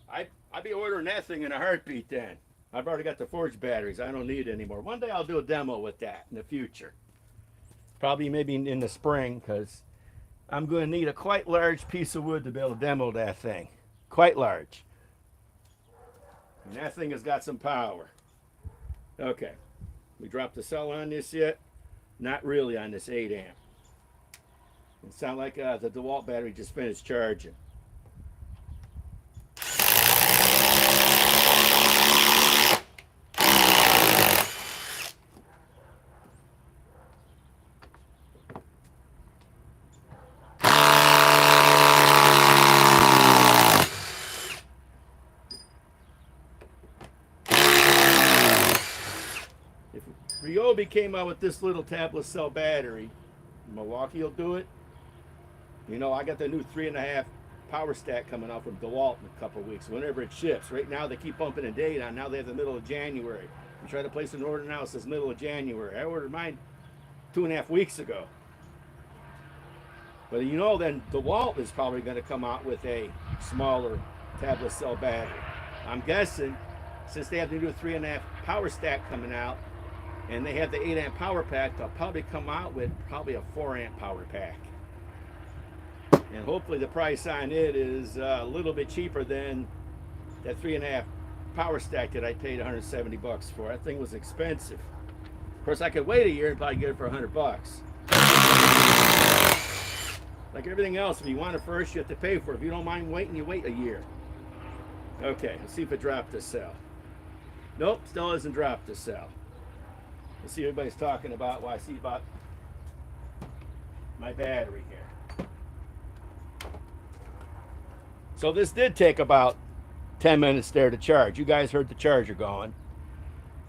I'd be ordering that thing in a heartbeat then. I've already got the forged batteries. I don't need it anymore. One day I'll do a demo with that in the future. Probably maybe in the spring, because I'm going to need a quite large piece of wood to be able to demo that thing. Quite large. And that thing has got some power. Okay. We dropped the cell on this yet? Not really on this 8 amp. It sounds like the DeWalt battery just finished charging. If Ryobi came out with this little tablet cell battery, Milwaukee will do it. You know, I got the new 3.5 power stack coming out from DeWalt in a couple of weeks, whenever it ships. Right now, they keep bumping a date on. Now they have the middle of January. You try to place an order now, it says middle of January. I ordered mine 2.5 weeks ago. But you know, then DeWalt is probably going to come out with a smaller tablet cell battery. I'm guessing, since they have the new 3.5 power stack coming out, and they have the 8 amp power pack, they'll probably come out with probably a 4 amp power pack. And hopefully the price on it is a little bit cheaper than that 3.5 power stack that I paid 170 bucks for. That thing was expensive. Of course, I could wait a year and probably get it for 100 bucks. Like everything else, if you want it first, you have to pay for it. If you don't mind waiting, you wait a year. Okay, let's see if it dropped the cell. Nope, still hasn't dropped the cell. Let's see what everybody's talking about. Well, I see about my battery here. So this did take about 10 minutes there to charge. You guys heard the charger going.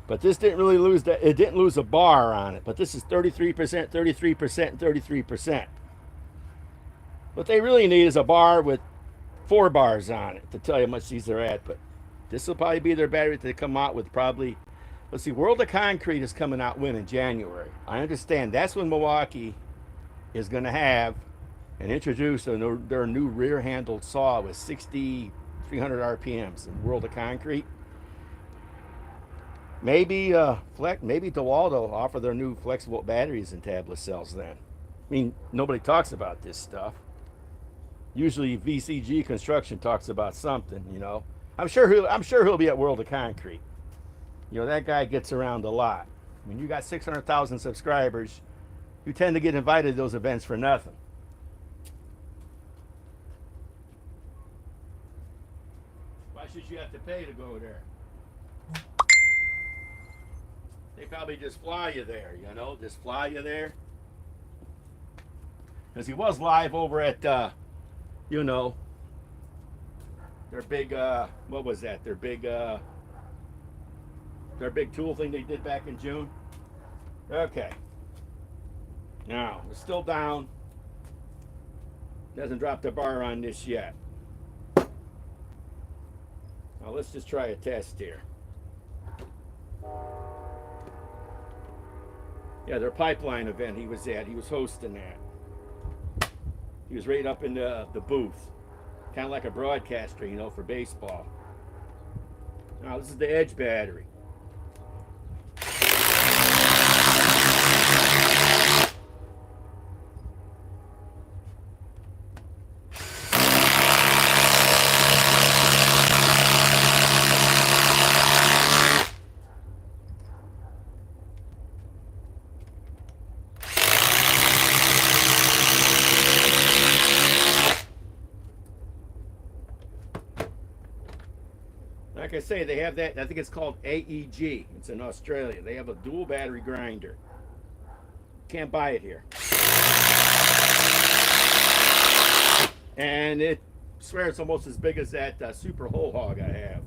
But this didn't really lose that. It didn't lose a bar on it. But this is 33%, 33%, and 33%. What they really need is a bar with 4 bars on it to tell you how much these are at. But this will probably be their battery that they come out with probably. Let's see, World of Concrete is coming out when in January. I understand that's when Milwaukee is going to have and introduce their new rear-handled saw with 6,300 RPMs in World of Concrete. Maybe maybe DeWalt will offer their new flexible batteries and tablet cells then. I mean, nobody talks about this stuff. Usually VCG Construction talks about something, you know. I'm sure he'll be at World of Concrete. You know, that guy gets around a lot. When you got 600,000 subscribers, you tend to get invited to those events for nothing. Why should you have to pay to go there? They probably just fly you there, you know, just fly you there. because he was live over at, you know, their big, what was that? Their big tool thing they did back in June. Okay. Now, it's still down. Doesn't drop the bar on this yet. Now, let's just try a test here. Yeah, their pipeline event he was at. He was hosting that. He was right up in the booth. Kind of like a broadcaster, you know, for baseball. Now, this is the Edge battery. Like I say, they have that, I think it's called AEG. It's in Australia. They have a dual battery grinder. Can't buy it here. And it swear it's almost as big as that super whole hog I have.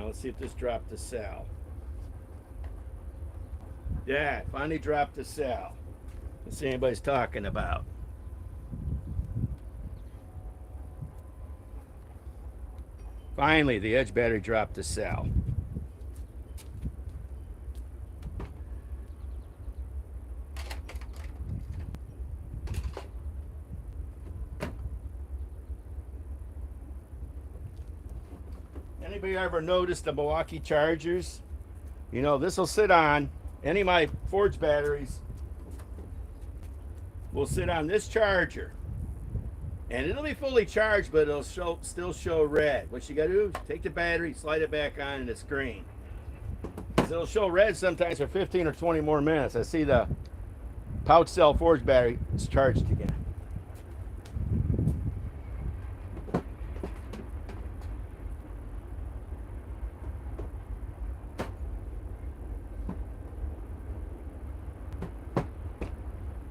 Let's see if this dropped the cell. Yeah, finally dropped the cell. Let's see anybody's talking about. Finally, the Edge battery dropped the cell. Anybody ever noticed the Milwaukee Chargers? You know, this will sit on, any of my Forge batteries will sit on this charger. And it'll be fully charged, but it'll still show red. What you gotta do is take the battery, slide it back on, and it's green. It'll show red sometimes for 15 or 20 more minutes. I see the pouch cell Forge battery is charged again.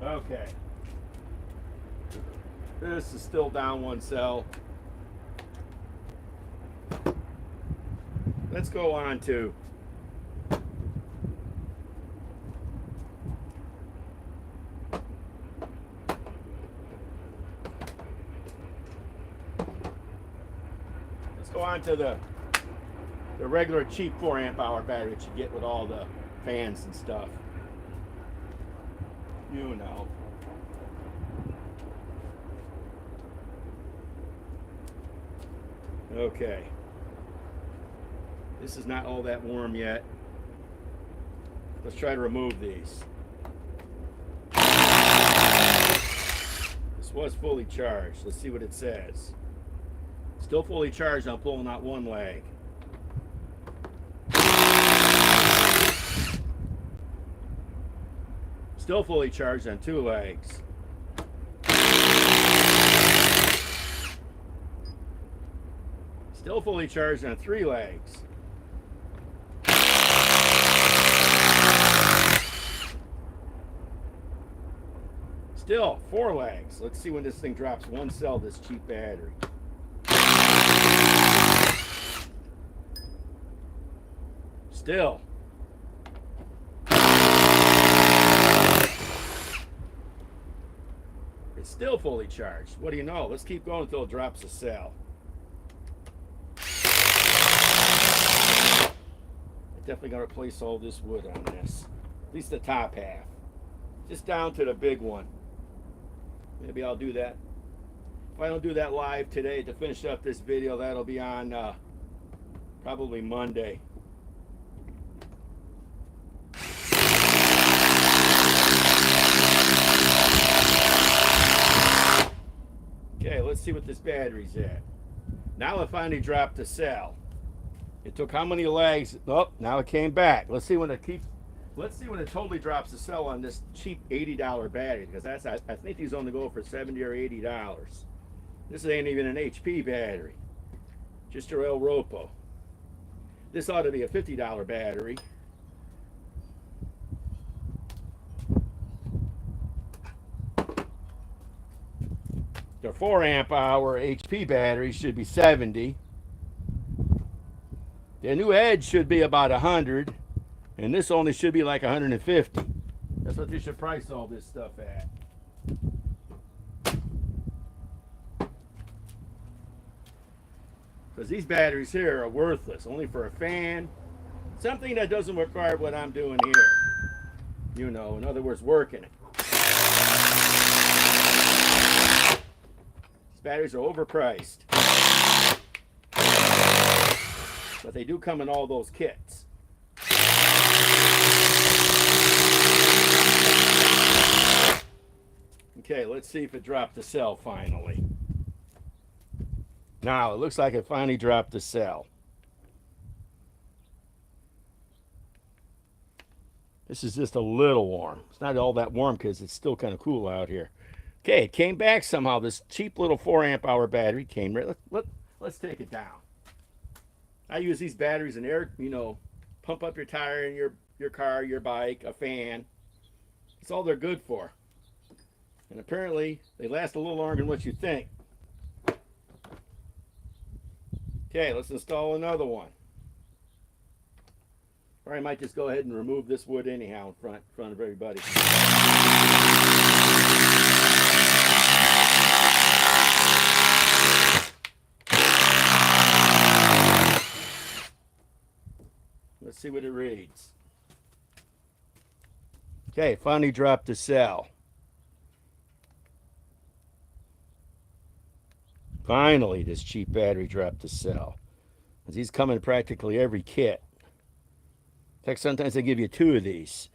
Okay. This is still down one cell. Let's go on to the regular cheap 4 amp hour battery that you get with all the fans and stuff. You know. Okay. This is not all that warm yet. Let's try to remove these. This was fully charged. Let's see what it says. Still fully charged. I'm pulling out one leg. Still fully charged on 2 legs. Still fully charged on 3 legs. Still 4 legs. Let's see when this thing drops 1 cell, this cheap battery. Still. It's still fully charged. What do you know? Let's keep going until it drops a cell. I'm definitely going to replace all this wood on this. At least the top half. Just down to the big one. Maybe I'll do that. If I don't do that live today to finish up this video, that'll be on probably Monday. Okay, let's see what this battery's at. Now it finally dropped the cell. It took how many legs? Oh, now it came back. Let's see when it keeps. Let's see when it totally drops the cell on this cheap $80 battery, because I think these only go for $70 or $80. This ain't even an HP battery, just your El Ropo. This ought to be a $50 battery. The 4 amp hour HP battery should be 70. The new Edge should be about 100, and this only should be like 150. That's what they should price all this stuff at. Because these batteries here are worthless, only for a fan, something that doesn't require what I'm doing here. You know, in other words, working it. These batteries are overpriced. But they do come in all those kits. Okay, let's see if it dropped the cell finally. Now, it looks like it finally dropped the cell. This is just a little warm. It's not all that warm because it's still kind of cool out here. Okay, it came back somehow. This cheap little 4 amp hour battery came right. Let's take it down. I use these batteries in air, you know, pump up your tire in your car, your bike, a fan. That's all they're good for. And apparently, they last a little longer than what you think. Okay, let's install another one. Or I might just go ahead and remove this wood anyhow in front of everybody. Let's see what it reads. Okay, finally dropped the cell. Finally, this cheap battery dropped the cell. These come in practically every kit. In fact, sometimes they give you 2 of these.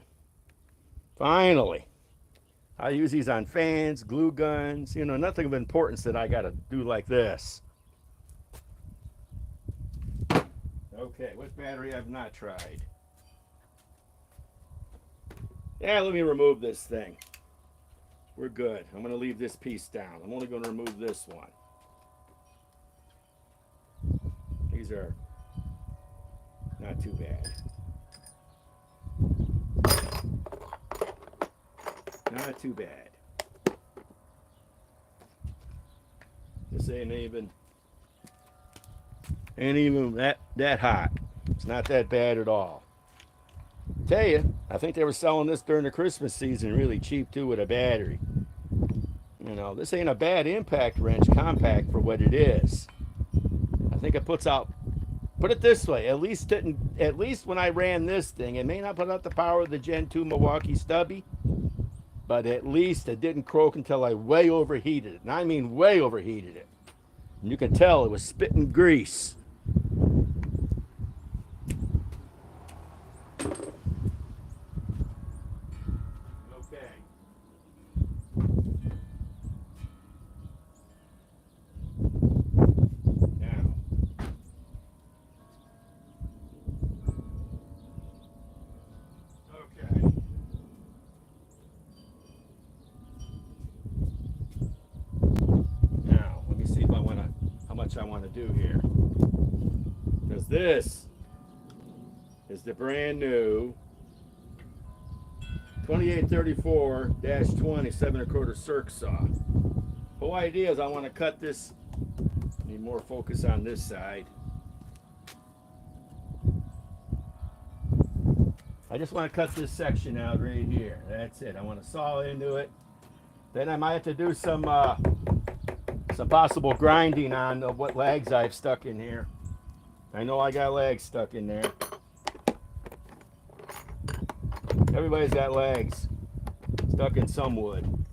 Finally. I use these on fans, glue guns, you know, nothing of importance that I got to do like this. Okay, what battery I've not tried? Yeah, let me remove this thing. We're good. I'm going to leave this piece down. I'm only going to remove this one. These are not too bad. Not too bad. This ain't even that hot. It's not that bad at all. Tell you, I think they were selling this during the Christmas season really cheap too with a battery. You know, this ain't a bad impact wrench compact for what it is. I think it puts out, put it this way, at least when I ran this thing, it may not put out the power of the Gen 2 Milwaukee Stubby, but at least it didn't croak until I way overheated it. And I mean way overheated it. And you can tell it was spitting grease. Okay. Now. Okay. Now, let me see if I want to, how much I want to do here. Because this is the brand new 2834-20 7/4 circ saw. Whole idea is I want to cut this. Need more focus on this side. I just want to cut this section out right here. That's it. I want to saw into it. Then I might have to do some possible grinding on what legs I've stuck in here. I know I got legs stuck in there. Everybody's got legs stuck in some wood.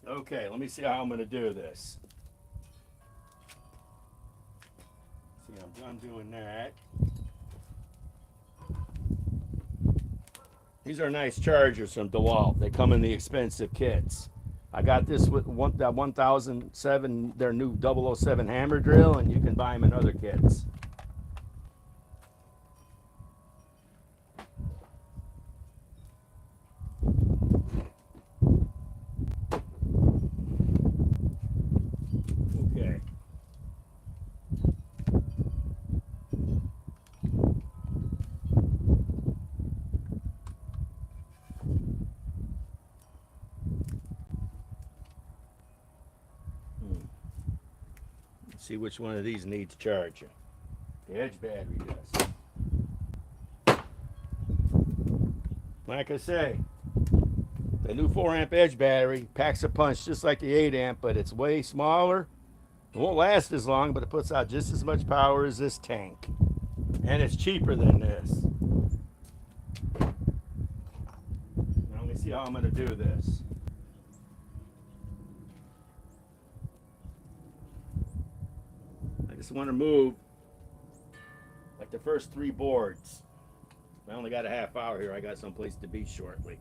Okay, let me see how I'm going to do this. See, I'm done doing that. These are nice chargers from DeWalt. They come in the expensive kits. I got this with that 1007, their new 007 hammer drill, and you can buy them in other kits. Okay. Let's see which one of these needs charging. The edge battery does. Like I say, the new 4 amp edge battery packs a punch just like the 8 amp, but it's way smaller. It won't last as long, but it puts out just as much power as this tank. And it's cheaper than this. Now let me see how I'm going to do this. I just want to move like the first 3 boards. I only got a half hour here. I got someplace to be shortly.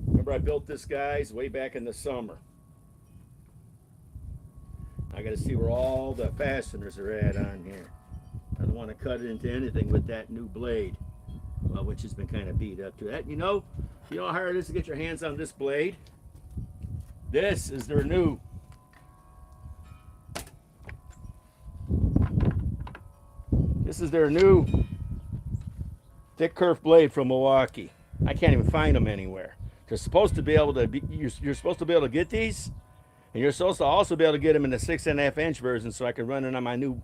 Remember, I built this, guys, way back in the summer. I got to see where all the fasteners are at on here. I don't want to cut it into anything with that new blade, well, which has been kind of beat up to that. You know how hard it is to get your hands on this blade? This is their new. This is their new thick kerf blade from Milwaukee. I can't even find them anywhere. They're supposed to be able to be, you're supposed to be able to get these, and you're supposed to also be able to get them in the 6.5 inch version, so I can run it on my new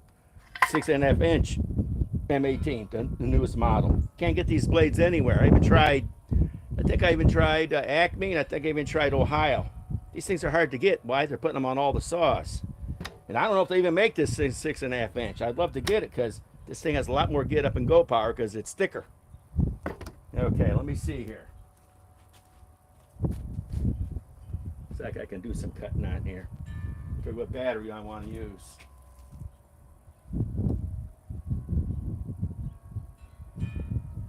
6.5 inch M18, the newest model. Can't get these blades anywhere. I think I even tried Acme, and I think I even tried Ohio. These things are hard to get. Why? They're putting them on all the saws. And I don't know if they even make this 6.5 inch. I'd love to get it, because this thing has a lot more get up and go power because it's thicker. Okay, let me see here. Looks like I can do some cutting on here. Figure what battery I want to use.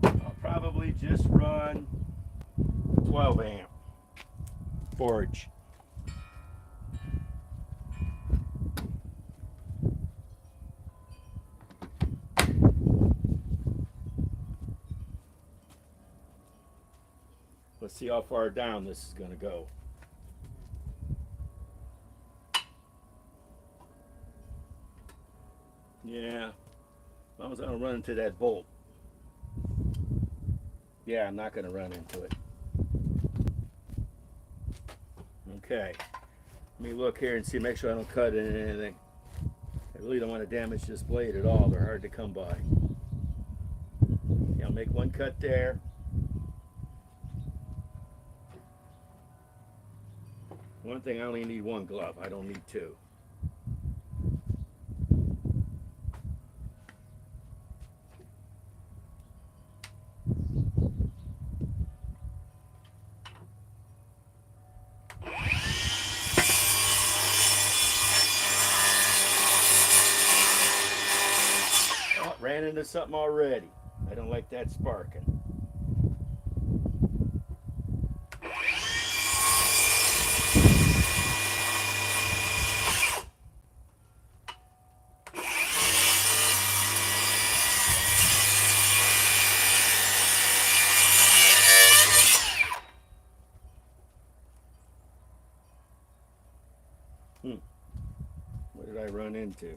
I'll probably just run 12 amp forge. Let's see how far down this is going to go. Yeah, as long as I don't run into that bolt. Yeah, I'm not going to run into it. Okay, let me look here and see, make sure I don't cut into anything. I really don't want to damage this blade at all. They're hard to come by. Yeah, I'll make one cut there. One thing, I only need one glove. I don't need two. Oh, ran into something already. I don't like that sparking. What did I run into?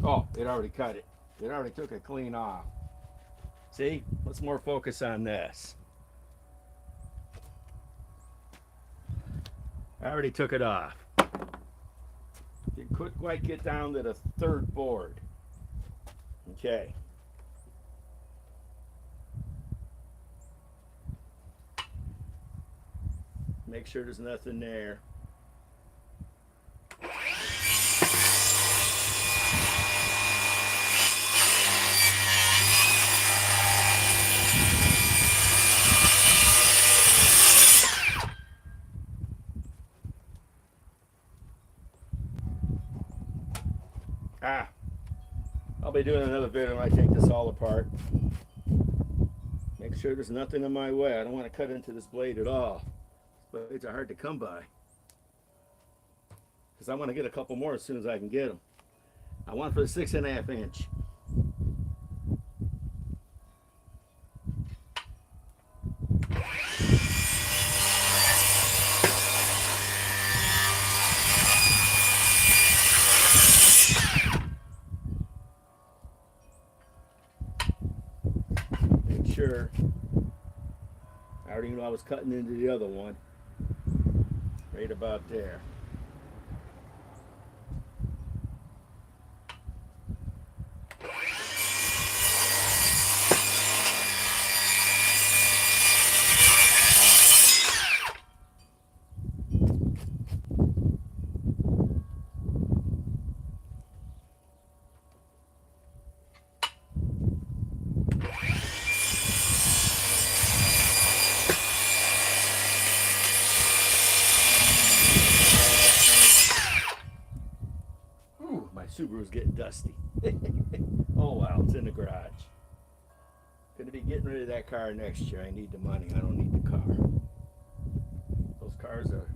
Oh, it already cut it. It already took it clean off. See? Let's more focus on this. I already took it off. You couldn't quite get down to the third board. Okay. Make sure there's nothing there. Ah, I'll be doing another video when I take this all apart. Make sure there's nothing in my way. I don't want to cut into this blade at all. But blades are hard to come by. Because I want to get a couple more as soon as I can get them. I want for the 6.5 inch. Make sure. I already knew I was cutting into the other one. Right about there. My Subaru's getting dusty. Oh well, it's in the garage. Gonna be getting rid of that car next year. I need the money. I don't need the car. Those cars are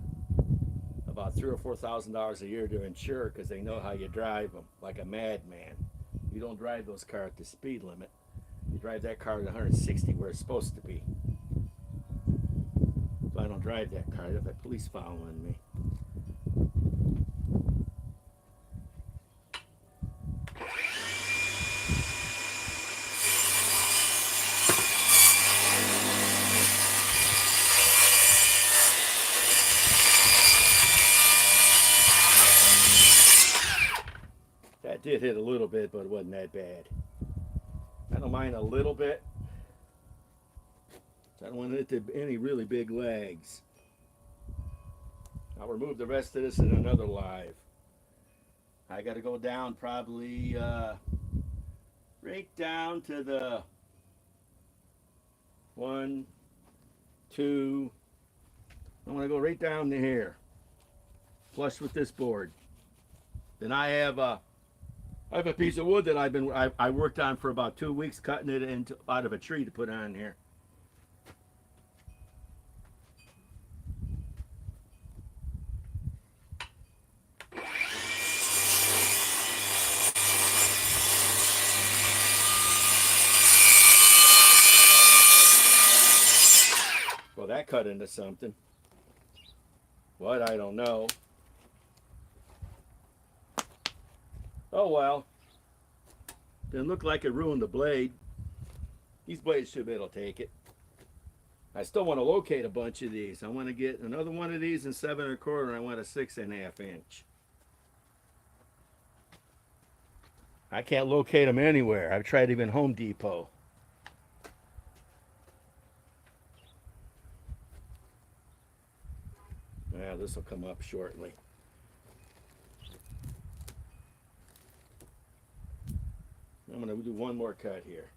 about $3,000 or $4,000 a year to insure because they know how you drive them like a madman. You don't drive those cars at the speed limit. You drive that car at 160 where it's supposed to be. So I don't drive that car. I have that police following me. That did hit a little bit, but it wasn't that bad. I don't mind a little bit. I don't want it to any really big legs. I'll remove the rest of this in another live. I got to go down probably right down to the 1, 2. I want to go right down to here, flush with this board. Then I have a piece of wood that I worked on for about 2 weeks, cutting it out of a tree to put on here. Well, that cut into something. What? I don't know. Oh well. Didn't look like it ruined the blade. These blades should be able to take it. I still want to locate a bunch of these. I want to get another one of these in 7 1/4, and I want a 6.5 inch. I can't locate them anywhere. I've tried even Home Depot. Well, this will come up shortly. I'm going to do one more cut here.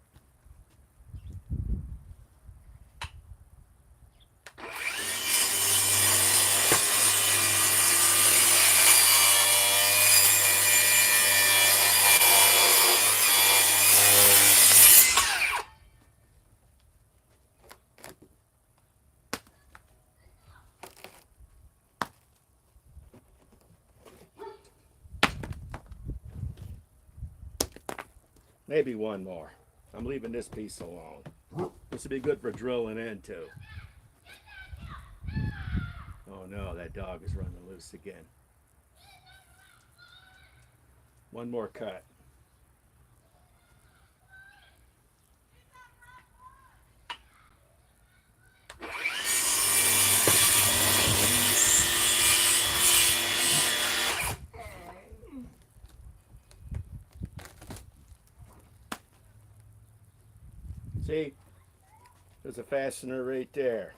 Maybe one more. I'm leaving this piece alone. This would be good for drilling into. Oh no, that dog is running loose again. One more cut. See, there's a fastener right there.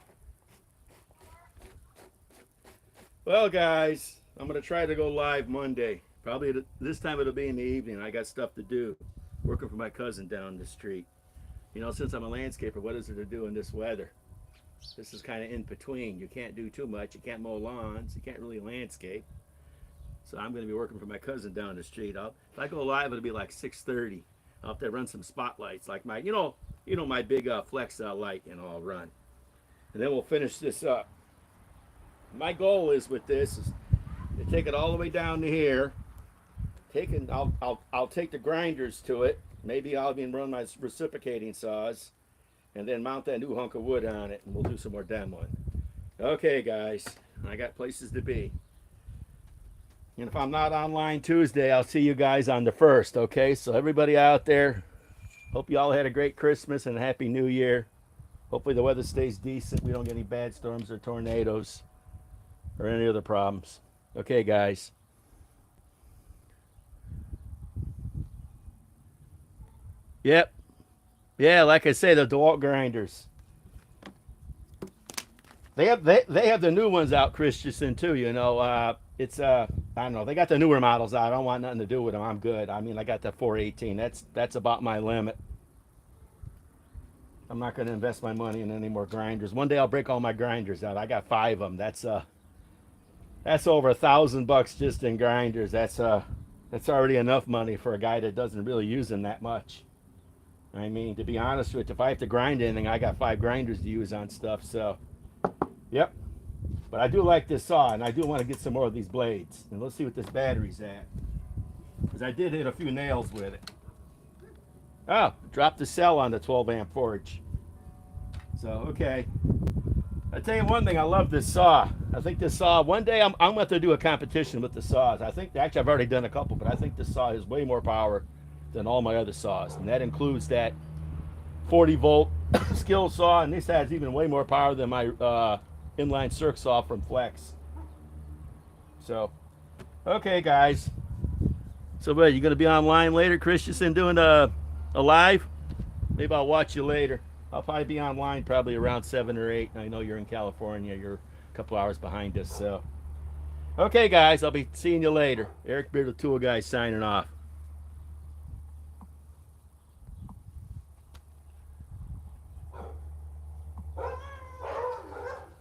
Well, guys, I'm going to try to go live Monday. Probably this time it'll be in the evening. I got stuff to do. Working for my cousin down the street. You know, since I'm a landscaper, what is there to do in this weather? This is kind of in between. You can't do too much. You can't mow lawns. You can't really landscape. So I'm going to be working for my cousin down the street. If I go live, it'll be like 6:30. I'll have to run some spotlights, like my, my big flex light, I'll run, and then we'll finish this up. My goal is with this is to take it all the way down to here. I'll take the grinders to it. Maybe I'll even run my reciprocating saws, and then mount that new hunk of wood on it, and we'll do some more demoing. Okay, guys, I got places to be. And if I'm not online Tuesday, I'll see you guys on the 1st, okay? So everybody out there, hope you all had a great Christmas and a Happy New Year. Hopefully the weather stays decent. We don't get any bad storms or tornadoes or any other problems. Okay, guys. Yep. Yeah, like I say, the DeWalt grinders. They have the new ones out, Christensen, too, it's I don't know, they got the newer models out. I don't want nothing to do with them. I'm good. I mean, I got the 418. That's about my limit. I'm not going to invest my money in any more grinders. One day I'll break all my grinders out. I got 5 of them. That's over $1,000 just in grinders. That's already enough money for a guy that doesn't really use them that much. I mean, to be honest with you, if I have to grind anything, I got 5 grinders to use on stuff. So, yep. But I do like this saw, and I do want to get some more of these blades. And let's see what this battery's at, because I did hit a few nails with it. Oh, dropped the cell on the 12 amp forge. So, okay. I tell you one thing, I love this saw. I think this saw, one day I'm going to have to do a competition with the saws. I think, actually I've already done a couple, but I think this saw has way more power than all my other saws. And that includes that 40 volt skill saw, and this has even way more power than my inline circ saw from Flex. So, okay guys. So, what, you going to be online later, Christensen, doing a live? Maybe I'll watch you later. I'll probably be online probably around 7 or 8. I know you're in California. You're a couple hours behind us. So, okay, guys, I'll be seeing you later. Eric Beard, the Tool Guy, signing off.